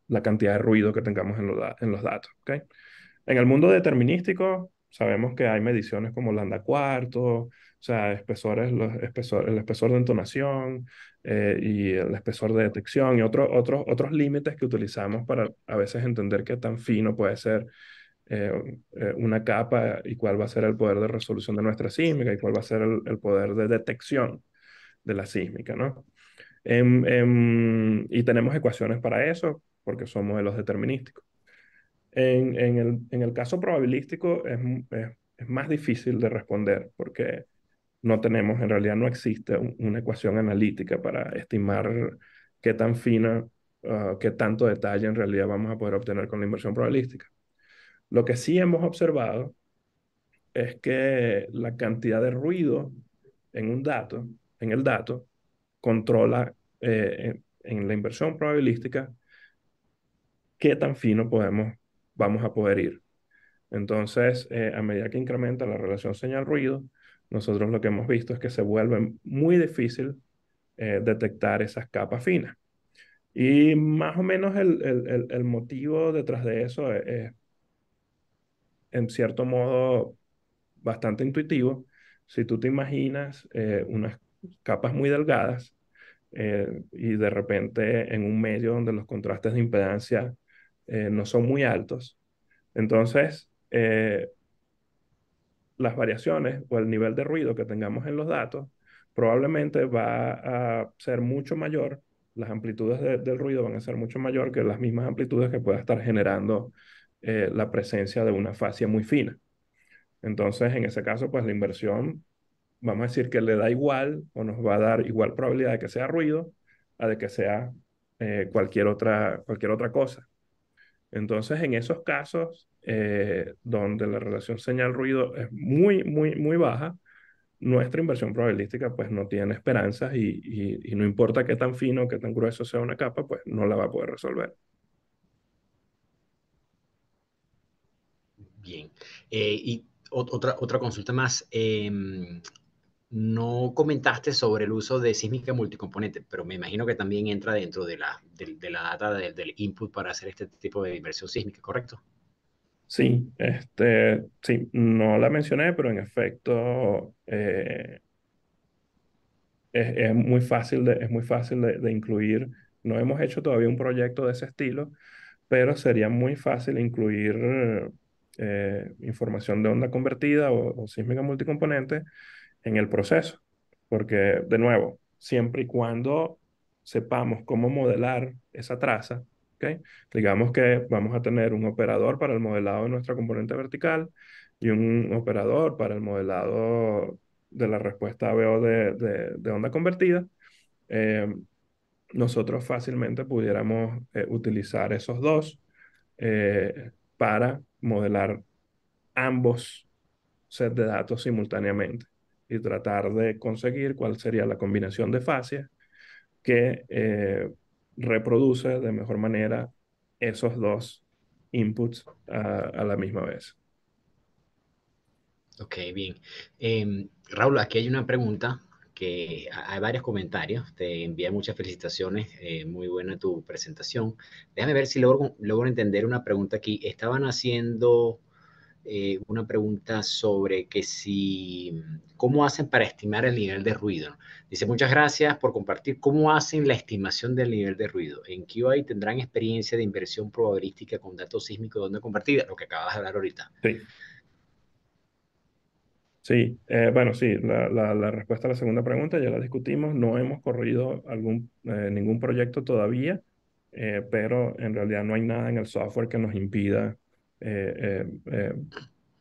la cantidad de ruido que tengamos en los datos, ¿ok? En el mundo determinístico, sabemos que hay mediciones como lambda cuarto, o sea, el espesor de entonación y el espesor de detección y otros límites que utilizamos para a veces entender qué tan fino puede ser una capa y cuál va a ser el poder de resolución de nuestra sísmica y cuál va a ser el poder de detección de la sísmica, ¿no? Y tenemos ecuaciones para eso porque son modelos determinísticos. En el caso probabilístico es más difícil de responder porque no tenemos, en realidad no existe una ecuación analítica para estimar qué tan fina, qué tanto detalle en realidad vamos a poder obtener con la inversión probabilística. Lo que sí hemos observado es que la cantidad de ruido en un dato, en el dato, controla en la inversión probabilística qué tan fino vamos a poder ir. Entonces, a medida que incrementa la relación señal-ruido, nosotros lo que hemos visto es que se vuelve muy difícil detectar esas capas finas. Y más o menos el motivo detrás de eso es, en cierto modo, bastante intuitivo. Si tú te imaginas unas capas muy delgadas y de repente en un medio donde los contrastes de impedancia no son muy altos, entonces las variaciones o el nivel de ruido que tengamos en los datos probablemente va a ser mucho mayor, las amplitudes del ruido van a ser mucho mayor que las mismas amplitudes que pueda estar generando la presencia de una fascia muy fina. Entonces, en ese caso, pues la inversión, vamos a decir que le da igual o nos va a dar igual probabilidad de que sea ruido a de que sea cualquier otra cosa. Entonces, en esos casos donde la relación señal-ruido es muy, muy, muy baja, nuestra inversión probabilística pues no tiene esperanzas y no importa qué tan fino o qué tan grueso sea una capa, pues no la va a poder resolver. Bien. Y otra consulta más. No comentaste sobre el uso de sísmica multicomponente, pero me imagino que también entra dentro de la data del input para hacer este tipo de inversión sísmica, ¿correcto? Sí, sí, no la mencioné, pero en efecto es muy fácil de incluir. No hemos hecho todavía un proyecto de ese estilo, pero sería muy fácil incluir información de onda convertida o sísmica multicomponente en el proceso. Porque, de nuevo, siempre y cuando sepamos cómo modelar esa traza, ¿ok? Digamos que vamos a tener un operador para el modelado de nuestra componente vertical y un operador para el modelado de la respuesta ABO de onda convertida. eh, Nosotros fácilmente pudiéramos utilizar esos dos para modelar ambos sets de datos simultáneamente y tratar de conseguir cuál sería la combinación de fases que reproduce de mejor manera esos dos. inputs a la misma vez. Ok, bien. Raúl, aquí hay una pregunta que hay varios comentarios. Te envía muchas felicitaciones. Muy buena tu presentación. Déjame ver si logro entender una pregunta aquí. Estaban haciendo una pregunta sobre que si, ¿cómo hacen para estimar el nivel de ruido? Dice, muchas gracias por compartir. ¿Cómo hacen la estimación del nivel de ruido? En QA tendrán experiencia de inversión probabilística con datos sísmicos de onda compartida, lo que acabas de hablar ahorita. Sí. Sí, bueno, sí, la respuesta a la segunda pregunta ya la discutimos. No hemos corrido ningún proyecto todavía, pero en realidad no hay nada en el software que nos impida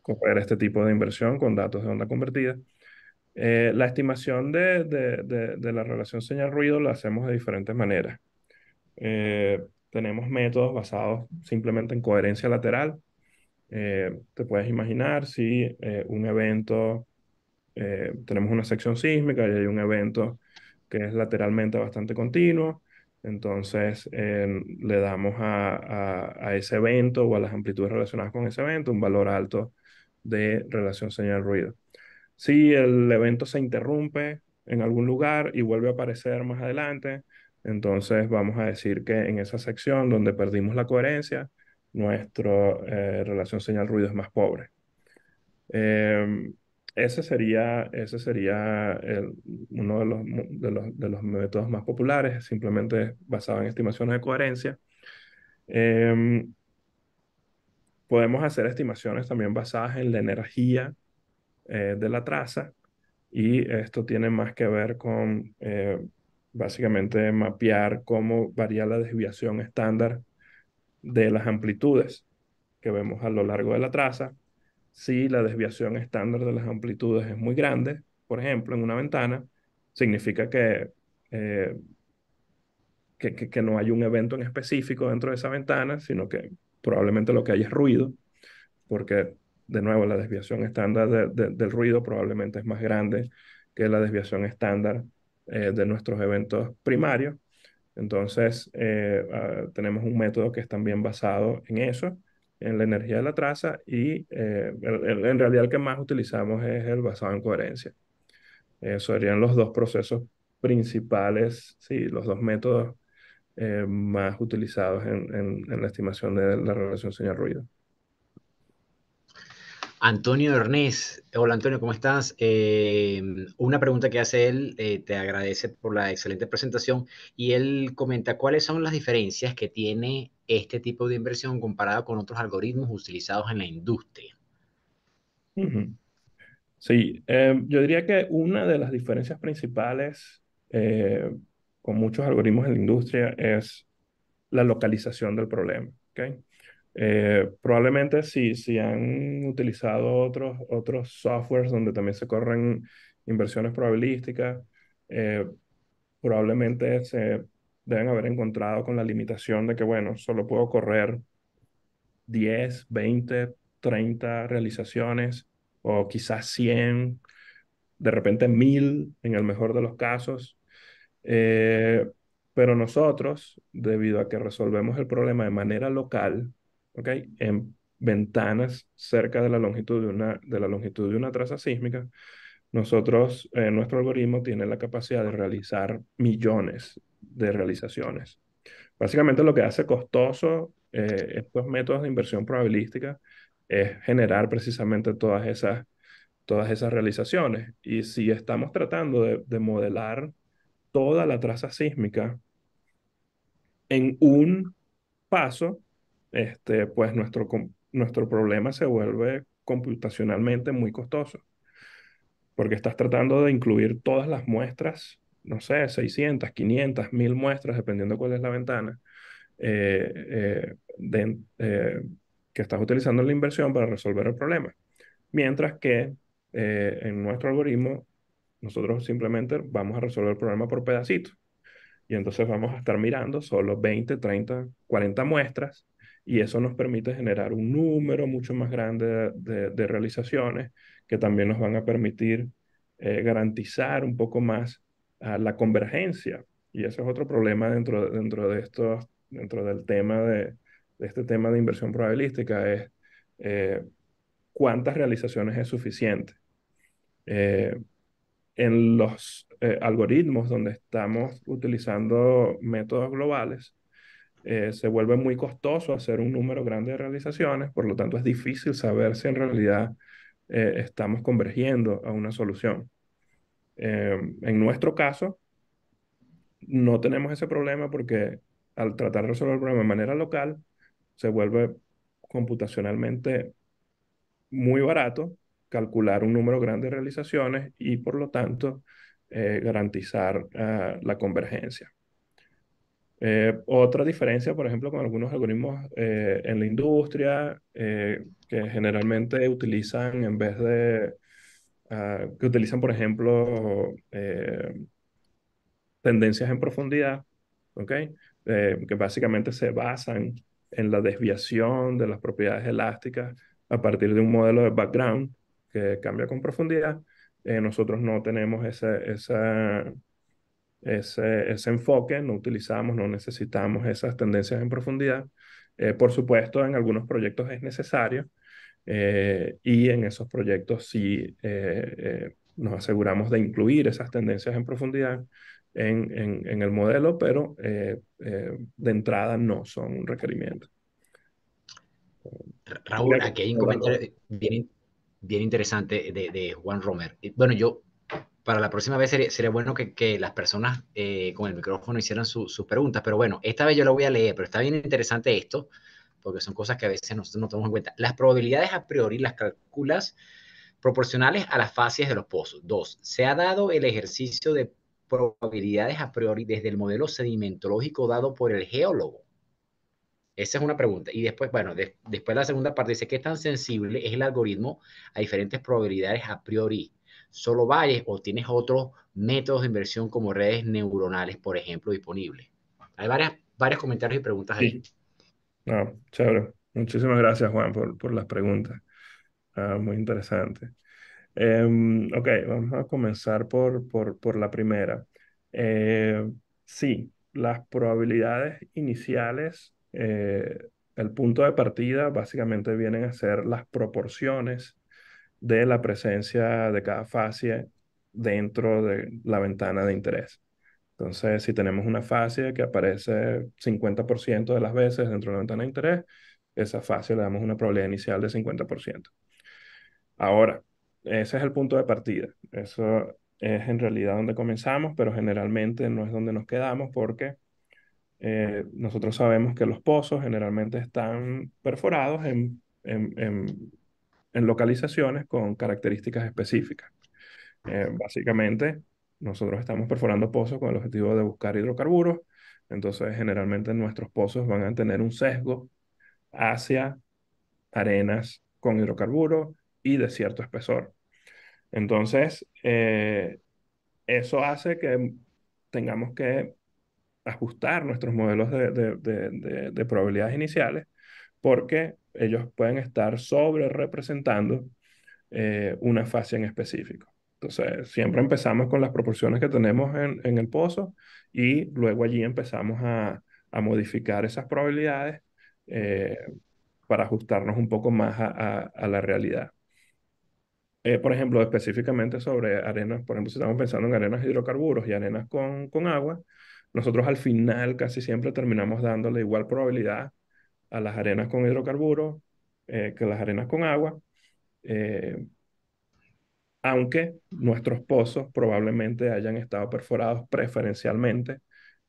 correr este tipo de inversión con datos de onda convertida. La estimación de la relación señal-ruido la hacemos de diferentes maneras. Tenemos métodos basados simplemente en coherencia lateral. Te puedes imaginar si un evento tenemos una sección sísmica y hay un evento que es lateralmente bastante continuo. Entonces, le damos a ese evento o a las amplitudes relacionadas con ese evento un valor alto de relación señal-ruido. Si el evento se interrumpe en algún lugar y vuelve a aparecer más adelante, entonces vamos a decir que en esa sección donde perdimos la coherencia, nuestra relación señal-ruido es más pobre. Eh, ese sería uno de los métodos más populares, simplemente basado en estimaciones de coherencia. Eh, Podemos hacer estimaciones también basadas en la energía de la traza y esto tiene más que ver con básicamente mapear cómo varía la desviación estándar de las amplitudes que vemos a lo largo de la traza. Si la desviación estándar de las amplitudes es muy grande, por ejemplo, en una ventana, significa eh, que no hay un evento en específico dentro de esa ventana, sino que probablemente lo que hay es ruido, porque de nuevo la desviación estándar del ruido probablemente es más grande que la desviación estándar de nuestros eventos primarios. Entonces, tenemos un método que es también basado en eso, en la energía de la traza, y en realidad el que más utilizamos es el basado en coherencia. Serían los dos procesos principales, sí, los dos métodos más utilizados en la estimación de la relación señal-ruido. Antonio Ernest, hola Antonio, ¿cómo estás? Una pregunta que hace él, te agradece por la excelente presentación y él comenta cuáles son las diferencias que tiene este tipo de inversión comparado con otros algoritmos utilizados en la industria. Ujú. Sí, yo diría que una de las diferencias principales con muchos algoritmos en la industria es la localización del problema. ¿Ok? Probablemente si han utilizado otros softwares donde también se corren inversiones probabilísticas, eh, probablemente se deben haber encontrado con la limitación de que, bueno, solo puedo correr 10, 20, 30 realizaciones o quizás 100, de repente 1000 en el mejor de los casos. Eh, pero nosotros, debido a que resolvemos el problema de manera local, ¿ok? En ventanas cerca de la longitud de una traza sísmica, nuestro algoritmo tiene la capacidad de realizar millones de realizaciones. Básicamente lo que hace costoso estos métodos de inversión probabilística es generar precisamente todas esas realizaciones. Y si estamos tratando de modelar toda la traza sísmica en un paso, pues nuestro problema se vuelve computacionalmente muy costoso, porque estás tratando de incluir todas las muestras, no sé, 600, 500, 1000 muestras, dependiendo cuál es la ventana, que estás utilizando en la inversión para resolver el problema. Mientras que en nuestro algoritmo, nosotros simplemente vamos a resolver el problema por pedacitos. Y entonces vamos a estar mirando solo 20, 30, 40 muestras y eso nos permite generar un número mucho más grande de realizaciones que también nos van a permitir garantizar un poco más la convergencia. Y ese es otro problema dentro del tema de este tema de inversión probabilística es eh, cuántas realizaciones es suficiente. Eh, en los algoritmos donde estamos utilizando métodos globales, se vuelve muy costoso hacer un número grande de realizaciones, por lo tanto es difícil saber si en realidad estamos convergiendo a una solución. En nuestro caso, no tenemos ese problema porque al tratar de resolver el problema de manera local, se vuelve computacionalmente muy barato calcular un número grande de realizaciones y por lo tanto garantizar la convergencia. Otra diferencia, por ejemplo, con algunos algoritmos en la industria que generalmente utilizan en vez de, que utilizan, por ejemplo, tendencias en profundidad, ¿ok? Que básicamente se basan en la desviación de las propiedades elásticas a partir de un modelo de background que cambia con profundidad. Nosotros no tenemos ese enfoque, no utilizamos, no necesitamos esas tendencias en profundidad. Por supuesto, en algunos proyectos es necesario y en esos proyectos sí nos aseguramos de incluir esas tendencias en profundidad en el modelo, pero de entrada no son un requerimiento. Raúl, aquí hay un comentario bien interesante de Juan Romer. Bueno, yo para la próxima vez sería bueno que las personas con el micrófono hicieran sus preguntas, pero bueno, esta vez yo lo voy a leer, pero está bien interesante esto, porque son cosas que a veces nosotros no tomamos en cuenta. Las probabilidades a priori las calculas proporcionales a las fases de los pozos. Dos, se ha dado el ejercicio de probabilidades a priori desde el modelo sedimentológico dado por el geólogo. Esa es una pregunta. Y después, bueno, después la segunda parte dice, ¿qué tan sensible es el algoritmo a diferentes probabilidades a priori? ¿Solo Bayes o tienes otros métodos de inversión como redes neuronales, por ejemplo, disponibles? Hay varios comentarios y preguntas ahí. Sí, no, chévere. Muchísimas gracias, Juan, por las preguntas. Muy interesante. Ok, vamos a comenzar por la primera. Eh, sí, las probabilidades iniciales, el punto de partida básicamente vienen a ser las proporciones de la presencia de cada fase dentro de la ventana de interés. Entonces, si tenemos una fase que aparece 50% de las veces dentro de la ventana de interés, esa fase le damos una probabilidad inicial de 50%. Ahora, ese es el punto de partida. Eso es en realidad donde comenzamos, pero generalmente no es donde nos quedamos porque nosotros sabemos que los pozos generalmente están perforados en localizaciones con características específicas. Básicamente, nosotros estamos perforando pozos con el objetivo de buscar hidrocarburos. Entonces, generalmente nuestros pozos van a tener un sesgo hacia arenas con hidrocarburos y de cierto espesor. Entonces, eso hace que tengamos que ajustar nuestros modelos de probabilidades iniciales porque ellos pueden estar sobre representando una fase en específico. Entonces, siempre empezamos con las proporciones que tenemos en el pozo y luego allí empezamos a modificar esas probabilidades eh, para ajustarnos un poco más a la realidad. Por ejemplo, específicamente sobre arenas, por ejemplo, si estamos pensando en arenas de hidrocarburos y arenas con agua, nosotros al final casi siempre terminamos dándole igual probabilidad a las arenas con hidrocarburos que las arenas con agua, eh, aunque nuestros pozos probablemente hayan estado perforados preferencialmente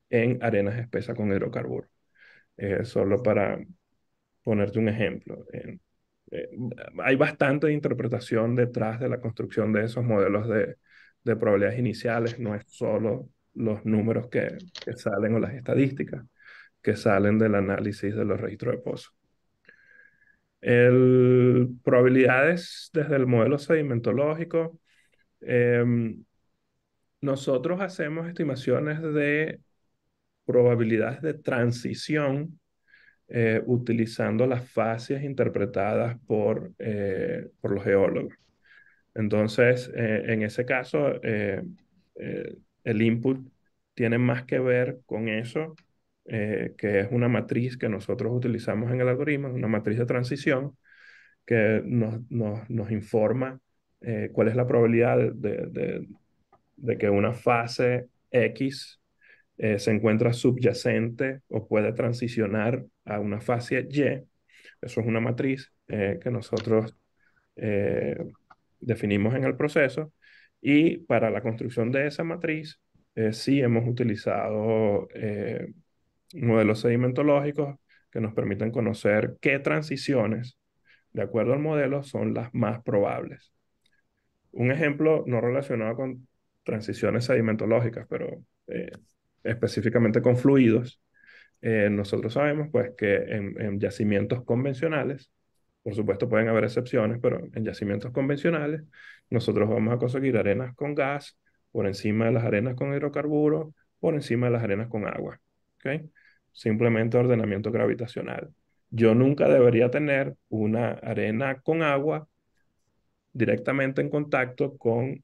en arenas espesas con hidrocarburos. Solo para ponerte un ejemplo. Eh, Hay bastante interpretación detrás de la construcción de esos modelos de probabilidades iniciales, no es solo los números que salen o las estadísticas que salen del análisis de los registros de pozos. Probabilidades desde el modelo sedimentológico. em, Nosotros hacemos estimaciones de probabilidades de transición utilizando las fases interpretadas por los geólogos. Entonces, en ese caso, el input tiene más que ver con eso que es una matriz que nosotros utilizamos en el algoritmo, es una matriz de transición que nos informa cuál es la probabilidad de que una fase X se encuentra subyacente o puede transicionar a una fase Y. Eso es una matriz que nosotros eh, definimos en el proceso. Y para la construcción de esa matriz, sí hemos utilizado modelos sedimentológicos que nos permiten conocer qué transiciones, de acuerdo al modelo, son las más probables. Un ejemplo no relacionado con transiciones sedimentológicas, pero específicamente con fluidos. Nosotros sabemos pues que en yacimientos convencionales, por supuesto pueden haber excepciones, pero en yacimientos convencionales nosotros vamos a conseguir arenas con gas por encima de las arenas con hidrocarburos, por encima de las arenas con agua. ¿Ok? Simplemente ordenamiento gravitacional. Yo nunca debería tener una arena con agua directamente en contacto con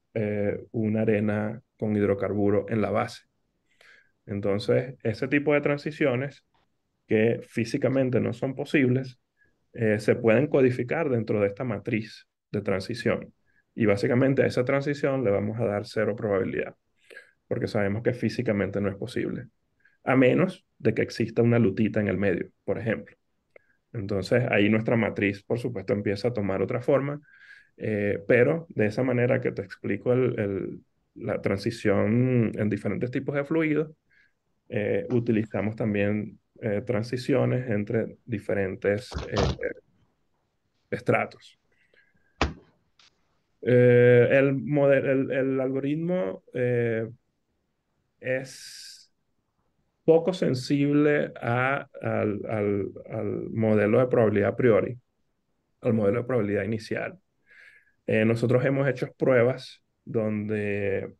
una arena con hidrocarburo en la base. Entonces, ese tipo de transiciones que físicamente no son posibles, se pueden codificar dentro de esta matriz de transición. Y básicamente a esa transición le vamos a dar cero probabilidad, porque sabemos que físicamente no es posible, a menos de que exista una lutita en el medio, por ejemplo. Entonces ahí nuestra matriz, por supuesto, empieza a tomar otra forma, pero de esa manera que te explico la transición en diferentes tipos de fluidos, utilizamos también transiciones entre diferentes estratos. El algoritmo es poco sensible al modelo de probabilidad a priori, al modelo de probabilidad inicial. Nosotros hemos hecho pruebas donde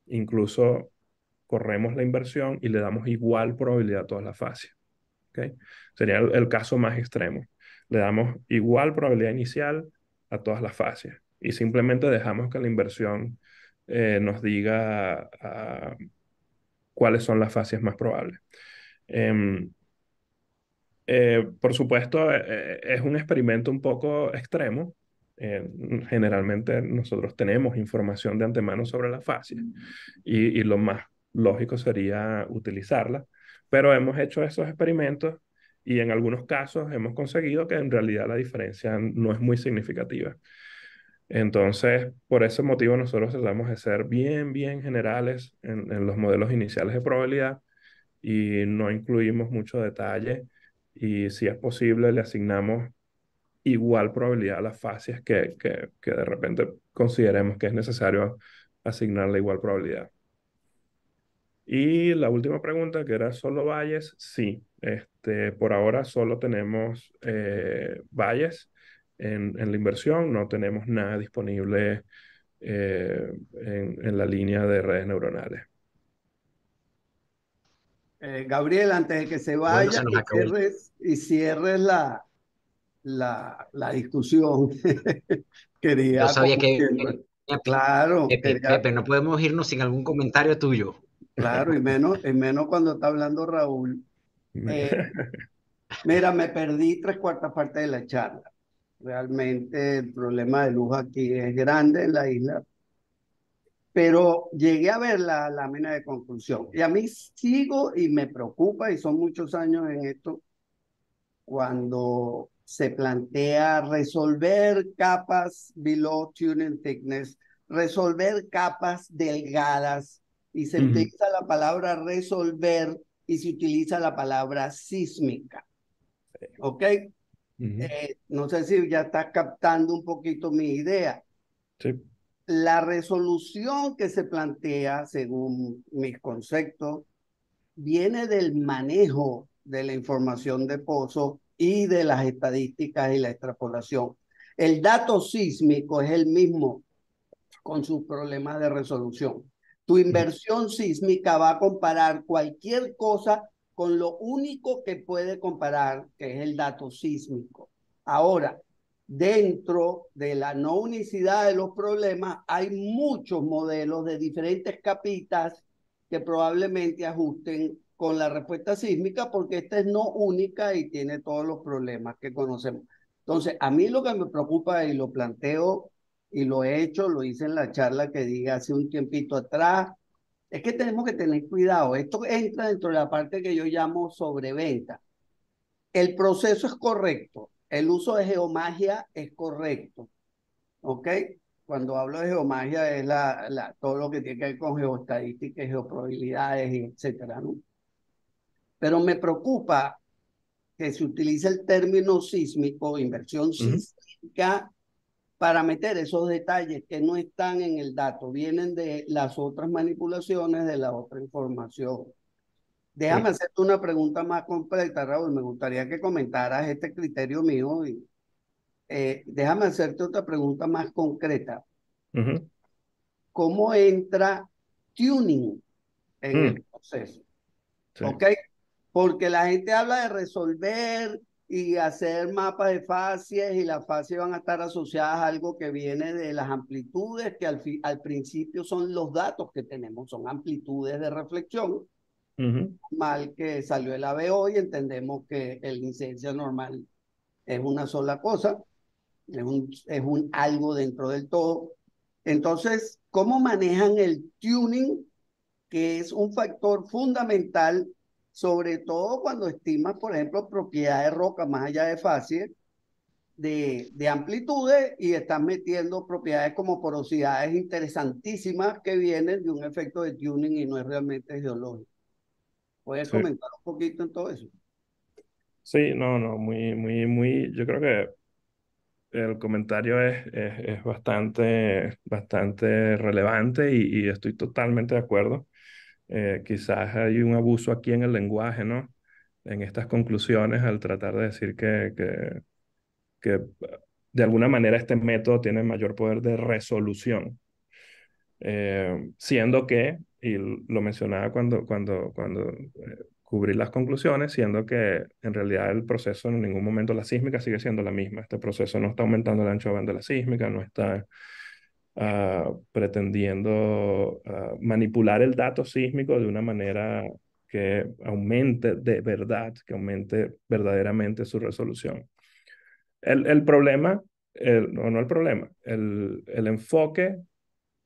incluso corremos la inversión y le damos igual probabilidad a todas las fases. ¿Ok? Sería el caso más extremo. Le damos igual probabilidad inicial a todas las fases y simplemente dejamos que la inversión nos diga cuáles son las fases más probables. Em, por supuesto, es un experimento un poco extremo. Eh, Generalmente nosotros tenemos información de antemano sobre la fases y lo más lógico sería utilizarla, pero hemos hecho esos experimentos y en algunos casos hemos conseguido que en realidad la diferencia no es muy significativa. Entonces, por ese motivo nosotros tratamos de ser bien, bien generales en los modelos iniciales de probabilidad y no incluimos mucho detalle y si es posible le asignamos igual probabilidad a las fases que de repente consideremos que es necesario asignarle igual probabilidad. Y la última pregunta, que era solo valles, sí, por ahora solo tenemos valles en la inversión, no tenemos nada disponible en la línea de redes neuronales. Gabriel, antes de que se Bueno, vaya se nos acabó el... y cierres la discusión, Yo quería, sabía como que siempre, claro, quería, Pepe, no podemos irnos sin algún comentario tuyo. claro, y menos cuando está hablando Raúl. Eh, Mira, me perdí tres cuartas partes de la charla. Realmente el problema de luz aquí es grande en la isla, pero llegué a ver la lámina de conclusión. Y a mí sigo y me preocupa, y son muchos años en esto, cuando se plantea resolver capas below tuning thickness, resolver capas delgadas, y se Ujú, utiliza la palabra resolver y se utiliza la palabra sísmica. ¿Ok? ujú, No sé si ya estás captando un poquito mi idea. sí. La resolución que se plantea, según mis conceptos, viene del manejo de la información de pozo y de las estadísticas y la extrapolación. El dato sísmico es el mismo con sus problemas de resolución. Tu Ujú, inversión sísmica va a comparar cualquier cosa con lo único que puede comparar, que es el dato sísmico. Ahora, dentro de la no unicidad de los problemas, hay muchos modelos de diferentes capitas que probablemente ajusten con la respuesta sísmica porque esta es no única y tiene todos los problemas que conocemos. Entonces, a mí lo que me preocupa y lo planteo y lo he hecho, lo hice en la charla que di hace un tiempito atrás, es que tenemos que tener cuidado. Esto entra dentro de la parte que yo llamo sobreventa. El proceso es correcto, el uso de geomagia es correcto, ¿ok? Cuando hablo de geomagia es todo lo que tiene que ver con geoestadística, geoprobabilidades, etcétera, ¿no? Pero me preocupa que se utilice el término sísmico, inversión sísmica, para meter esos detalles que no están en el dato, vienen de las otras manipulaciones, de la otra información. Déjame Sí. hacerte una pregunta más completa, Raúl. Me gustaría que comentaras este criterio mío. Déjame hacerte otra pregunta más concreta. Ujú. ¿Cómo entra tuning en el Mm, proceso? sí. ¿Ok? Porque la gente habla de resolver y hacer mapas de facies y las facies van a estar asociadas a algo que viene de las amplitudes, que al principio son los datos que tenemos, son amplitudes de reflexión. Ujú. Mal que salió el ABO y entendemos que el incidencia normal es una sola cosa, es un algo dentro del todo. Entonces, ¿cómo manejan el tuning, que es un factor fundamental, sobre todo cuando estimas, por ejemplo, propiedades de roca más allá de facies, de amplitudes y estás metiendo propiedades como porosidades interesantísimas que vienen de un efecto de tuning y no es realmente geológico? ¿Puedes Sí. comentar un poquito en todo eso? Sí, no, no, yo creo que el comentario es bastante relevante y estoy totalmente de acuerdo. Quizás hay un abuso aquí en el lenguaje, ¿no? En estas conclusiones al tratar de decir que de alguna manera este método tiene mayor poder de resolución. Siendo que, y lo mencionaba cuando cubrí las conclusiones, siendo que en realidad el proceso en ningún momento la sísmica sigue siendo la misma. Este proceso no está aumentando el ancho de banda de la sísmica, no está pretendiendo manipular el dato sísmico de una manera que aumente de verdad, que aumente verdaderamente su resolución. El problema, no el problema, el enfoque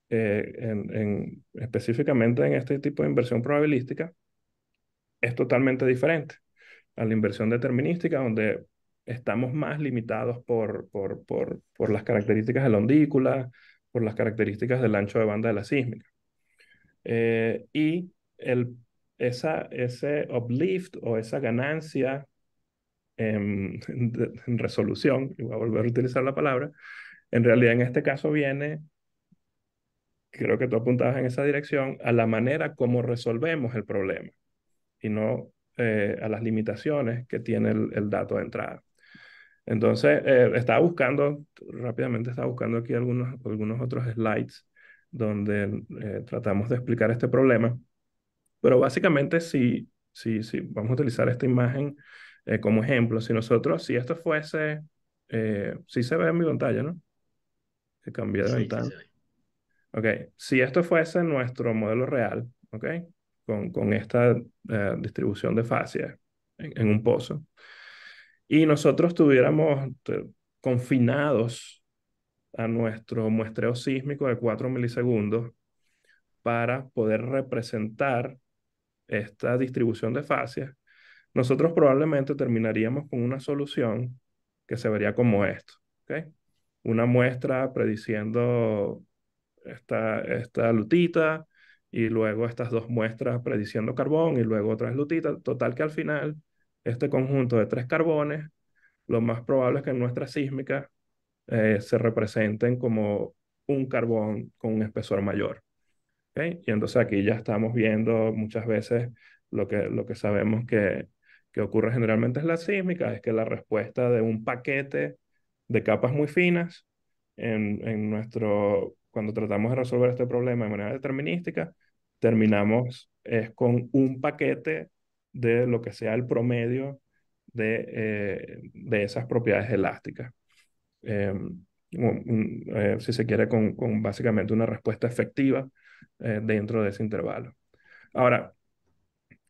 específicamente en este tipo de inversión probabilística es totalmente diferente a la inversión determinística, donde estamos más limitados por las características de la ondícula, por las características del ancho de banda de la sísmica. Y el, ese uplift o esa ganancia en resolución, y voy a volver a utilizar la palabra, en realidad en este caso viene, creo que tú apuntabas en esa dirección, a la manera como resolvemos el problema y no a las limitaciones que tiene el dato de entrada. Entonces, estaba buscando aquí algunos otros slides donde tratamos de explicar este problema, pero básicamente si vamos a utilizar esta imagen como ejemplo, si esto fuese, sí se ve en mi pantalla, ¿no? Que cambié de Sí, sí, ventana. sí. Ok, si esto fuese nuestro modelo real, ok, con esta distribución de fascias en un pozo, y nosotros estuviéramos confinados a nuestro muestreo sísmico de 4 milisegundos para poder representar esta distribución de fascias, nosotros probablemente terminaríamos con una solución que se vería como esto, ¿ok? Una muestra prediciendo esta lutita y luego estas dos muestras prediciendo carbón y luego otras lutitas. Total que al final, este conjunto de tres carbones, lo más probable es que en nuestra sísmica se representen como un carbón con un espesor mayor. ¿Ok? Y entonces aquí ya estamos viendo muchas veces lo que sabemos que ocurre generalmente en la sísmica, es que la respuesta de un paquete de capas muy finas cuando tratamos de resolver este problema de manera determinística, terminamos con un paquete de lo que sea el promedio de esas propiedades elásticas. Eh, si se quiere, con básicamente una respuesta efectiva dentro de ese intervalo. Ahora,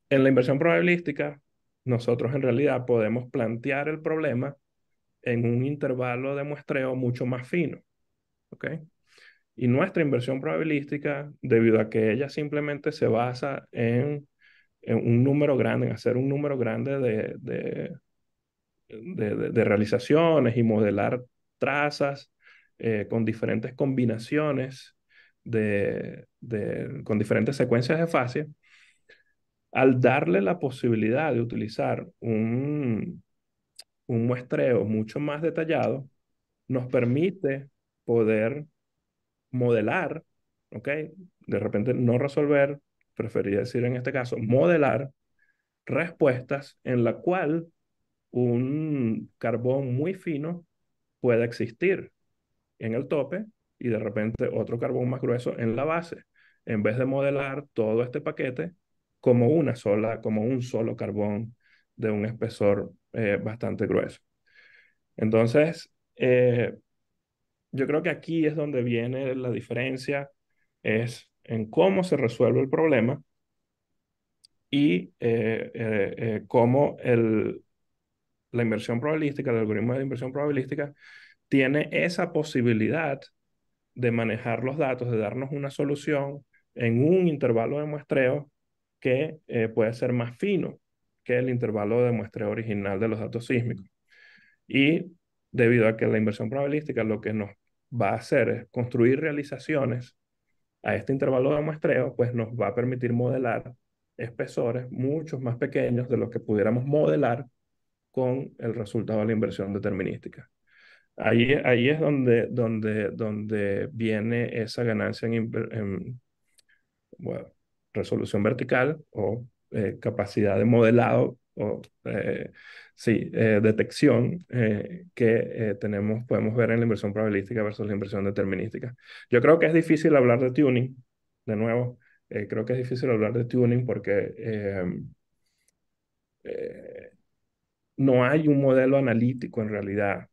En la inversión probabilística, nosotros en realidad podemos plantear el problema en un intervalo de muestreo mucho más fino, ¿ok? Y nuestra inversión probabilística, debido a que ella simplemente se basa en un número grande, en hacer un número grande de realizaciones y modelar trazas con diferentes combinaciones, con diferentes secuencias de fase, al darle la posibilidad de utilizar un muestreo mucho más detallado, nos permite poder modelar, ¿ok? De repente no resolver, preferiría decir en este caso, modelar respuestas en la cual un carbón muy fino puede existir en el tope y de repente otro carbón más grueso en la base, en vez de modelar todo este paquete como como un solo carbón de un espesor bastante grueso. Entonces, yo creo que aquí es donde viene la diferencia, es en cómo se resuelve el problema y cómo la inversión probabilística, el algoritmo de inversión probabilística, tiene esa posibilidad de manejar los datos, de darnos una solución en un intervalo de muestreo que puede ser más fino que el intervalo de muestreo original de los datos sísmicos. Y debido a que la inversión probabilística lo que nos va a hacer es construir realizaciones a este intervalo de muestreo, pues nos va a permitir modelar espesores mucho más pequeños de los que pudiéramos modelar con el resultado de la inversión determinística. Ahí es donde viene esa ganancia bueno, resolución vertical o capacidad de modelado o sí, detección que podemos ver en la inversión probabilística versus la inversión determinística. Yo creo que es difícil hablar de tuning, de nuevo, creo que es difícil hablar de tuning porque eh, no hay un modelo analítico en realidad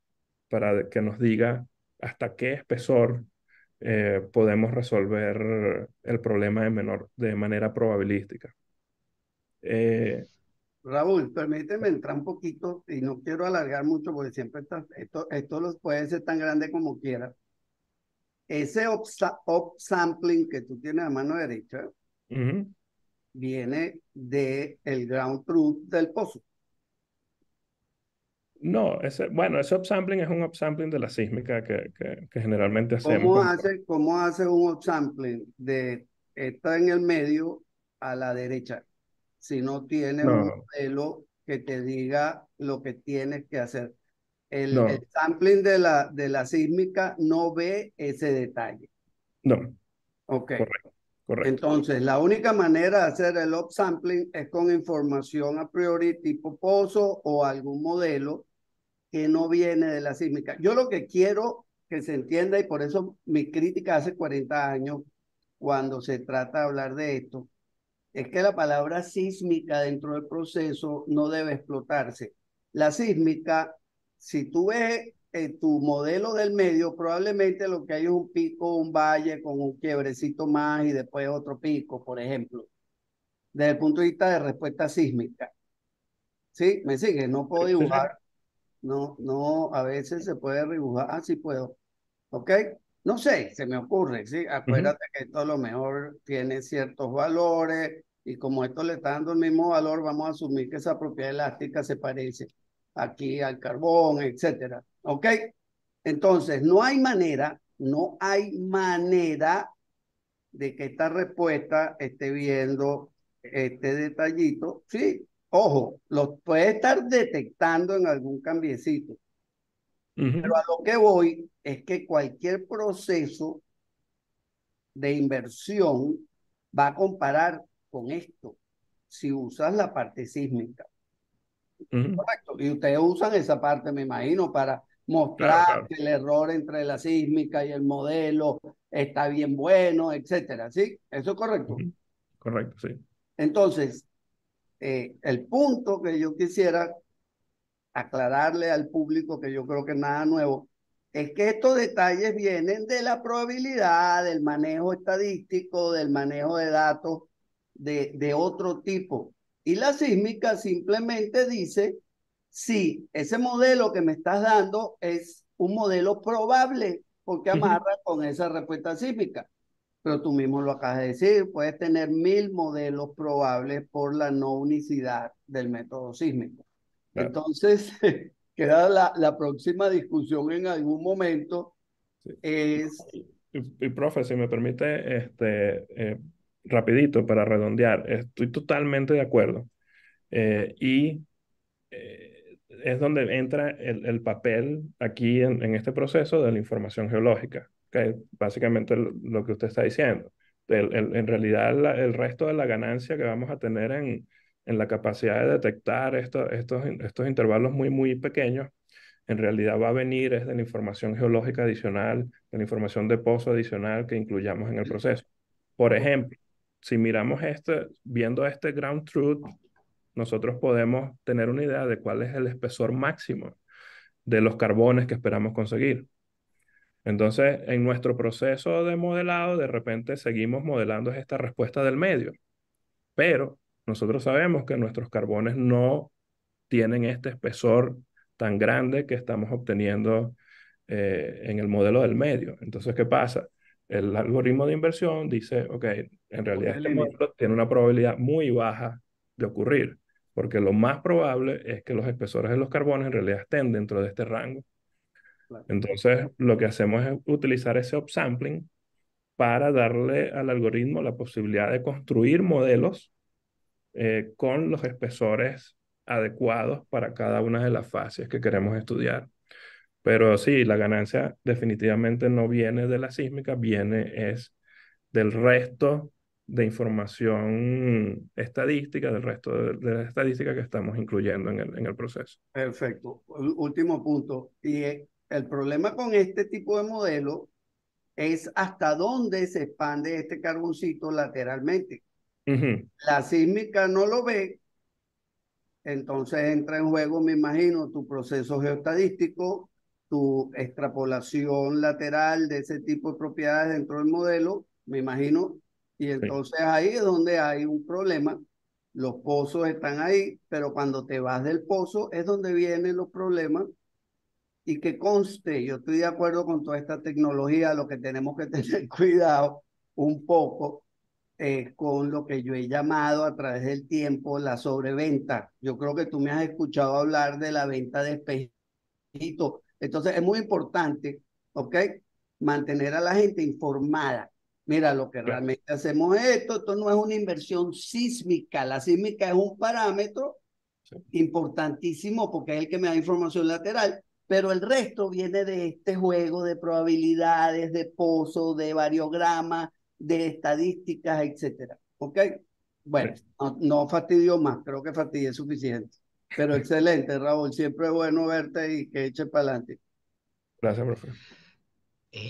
para que nos diga hasta qué espesor podemos resolver el problema de manera probabilística. Raúl, permíteme entrar un poquito y no quiero alargar mucho porque siempre esto puede ser tan grande como quiera. Ese upsampling que tú tienes a mano derecha Ujú. viene de el ground truth del pozo. No, bueno, ese upsampling es un upsampling de la sísmica que generalmente hacemos. Cómo hace un upsampling de esta en el medio a la derecha? Si no tiene un No, modelo que te diga lo que tienes que hacer. El no, sampling de la sísmica no ve ese detalle. no, Ok. correcto, correcto. Entonces, la única manera de hacer el upsampling es con información a priori tipo pozo o algún modelo que no viene de la sísmica. Yo lo que quiero que se entienda, y por eso mi crítica hace 40 años, cuando se trata de hablar de esto, es que la palabra sísmica dentro del proceso no debe explotarse. La sísmica, si tú ves tu modelo del medio, probablemente lo que hay es un pico, un valle con un quiebrecito más y después otro pico, por ejemplo, desde el punto de vista de respuesta sísmica. ¿Sí? ¿Me sigue? No puedo Sí, sí. dibujar, no, a veces se puede dibujar, ah, sí puedo, ¿ok? No sé, se me ocurre, ¿sí? Ujú. Acuérdate que esto a lo mejor tiene ciertos valores y como esto le está dando el mismo valor, vamos a asumir que esa propiedad elástica se parece aquí al carbón, etcétera, ¿ok? Entonces, no hay manera de que esta respuesta esté viendo este detallito. Sí, ojo, lo puede estar detectando en algún cambiecito, pero Ujú. a lo que voy es que cualquier proceso de inversión va a comparar con esto si usas la parte sísmica. Ujú. Correcto. Y ustedes usan esa parte, me imagino, para Claro, mostrar claro. que el error entre la sísmica y el modelo está bien bueno, etcétera. ¿Sí? Eso es correcto. Ujú. Correcto, sí. Entonces, el punto que yo quisiera aclararle al público, que yo creo que nada nuevo, es que estos detalles vienen de la probabilidad, del manejo estadístico, del manejo de datos de otro tipo. Y la sísmica simplemente dice si ese modelo que me estás dando es un modelo probable, porque Ujú. amarra con esa respuesta sísmica. Pero tú mismo lo acabas de decir, puedes tener 1000 modelos probables por la no unicidad del método sísmico. Claro, Entonces, queda la próxima discusión en algún momento sí. es, Profe, si me permite, rapidito para redondear, estoy totalmente de acuerdo. Y es donde entra el papel aquí en este proceso de la información geológica, que básicamente lo que usted está diciendo. En realidad, el resto de la ganancia que vamos a tener en la capacidad de detectar estos intervalos muy, muy pequeños, en realidad va a venir es de la información geológica adicional, de la información de pozo adicional que incluyamos en el proceso. Por ejemplo, si miramos viendo este ground truth, nosotros podemos tener una idea de cuál es el espesor máximo de los carbones que esperamos conseguir. Entonces, en nuestro proceso de modelado, de repente seguimos modelando esta respuesta del medio, pero nosotros sabemos que nuestros carbones no tienen este espesor tan grande que estamos obteniendo en el modelo del medio. Entonces, ¿qué pasa? El algoritmo de inversión dice, ok, en realidad pone este límite. modelo tiene una probabilidad muy baja de ocurrir, porque lo más probable es que los espesores de los carbones en realidad estén dentro de este rango. Claro. Entonces, lo que hacemos es utilizar ese upsampling para darle al algoritmo la posibilidad de construir modelos con los espesores adecuados para cada una de las fases que queremos estudiar. Pero sí, la ganancia definitivamente no viene de la sísmica, viene es del resto de información estadística, del resto de la estadística que estamos incluyendo en el proceso. Perfecto. Último punto. Y el problema con este tipo de modelo es hasta dónde se expande este carboncito lateralmente. Ujú. La sísmica no lo ve, entonces entra en juego, me imagino, tu proceso geoestadístico, tu extrapolación lateral de ese tipo de propiedades dentro del modelo, me imagino, y Sí, entonces ahí es donde hay un problema. Los pozos están ahí, pero cuando te vas del pozo es donde vienen los problemas. Y que conste, yo estoy de acuerdo con toda esta tecnología, lo que tenemos que tener cuidado un poco con lo que yo he llamado a través del tiempo la sobreventa. Yo creo que tú me has escuchado hablar de la venta de espejitos. Entonces es muy importante, ¿ok? Mantener a la gente informada. Mira, lo que claro. realmente hacemos es esto no es una inversión sísmica. La sísmica es un parámetro Sí, importantísimo porque es el que me da información lateral, pero el resto viene de este juego de probabilidades, de pozo, de variogramas, de estadísticas, etcétera. ¿Ok? sí. Bueno, no fastidio más, creo que fastidié suficiente. Pero excelente, Raúl, siempre es bueno verte y que eche para adelante. Gracias, profe.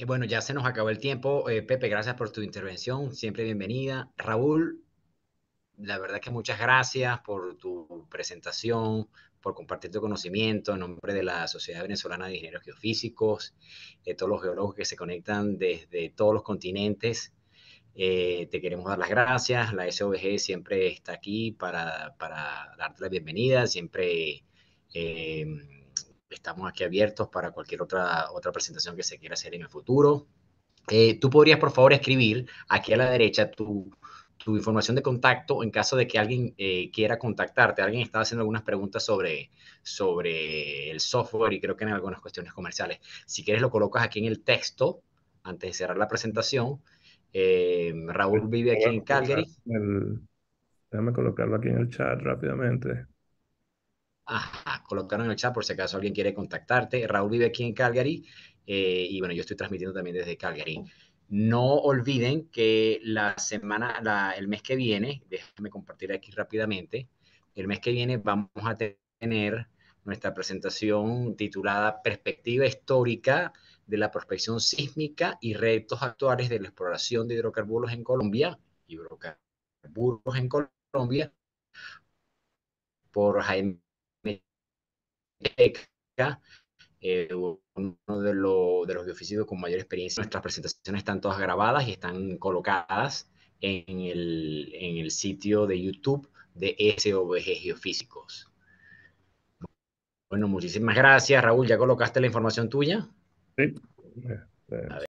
Bueno, ya se nos acabó el tiempo. Pepe, gracias por tu intervención. Siempre bienvenida. Raúl, la verdad que muchas gracias por tu presentación, por compartir tu conocimiento en nombre de la Sociedad Venezolana de Ingenieros Geofísicos, de todos los geólogos que se conectan desde todos los continentes. Te queremos dar las gracias. La SOBG siempre está aquí para darte la bienvenida. Siempre eh, estamos aquí abiertos para cualquier otra presentación que se quiera hacer en el futuro. Tú podrías, por favor, escribir aquí a la derecha tu información de contacto en caso de que alguien quiera contactarte. Alguien está haciendo algunas preguntas sobre el software y creo que en algunas cuestiones comerciales. Si quieres, lo colocas aquí en el texto antes de cerrar la presentación. Raúl vive Voy aquí a en colocar Calgary. déjame colocarlo aquí en el chat rápidamente. Ajá, colocaron en el chat por si acaso alguien quiere contactarte. Raúl vive aquí en Calgary y bueno, yo estoy transmitiendo también desde Calgary. No olviden que el mes que viene, déjame compartir aquí rápidamente, el mes que viene vamos a tener nuestra presentación titulada Perspectiva histórica de la prospección sísmica y retos actuales de la exploración de hidrocarburos en Colombia por Jaime Checa, uno de los geofísicos con mayor experiencia. Nuestras presentaciones están todas grabadas y están colocadas en el sitio de YouTube de SOV geofísicos. Bueno, muchísimas gracias, Raúl. ¿Ya colocaste la información tuya? Sí. A ver.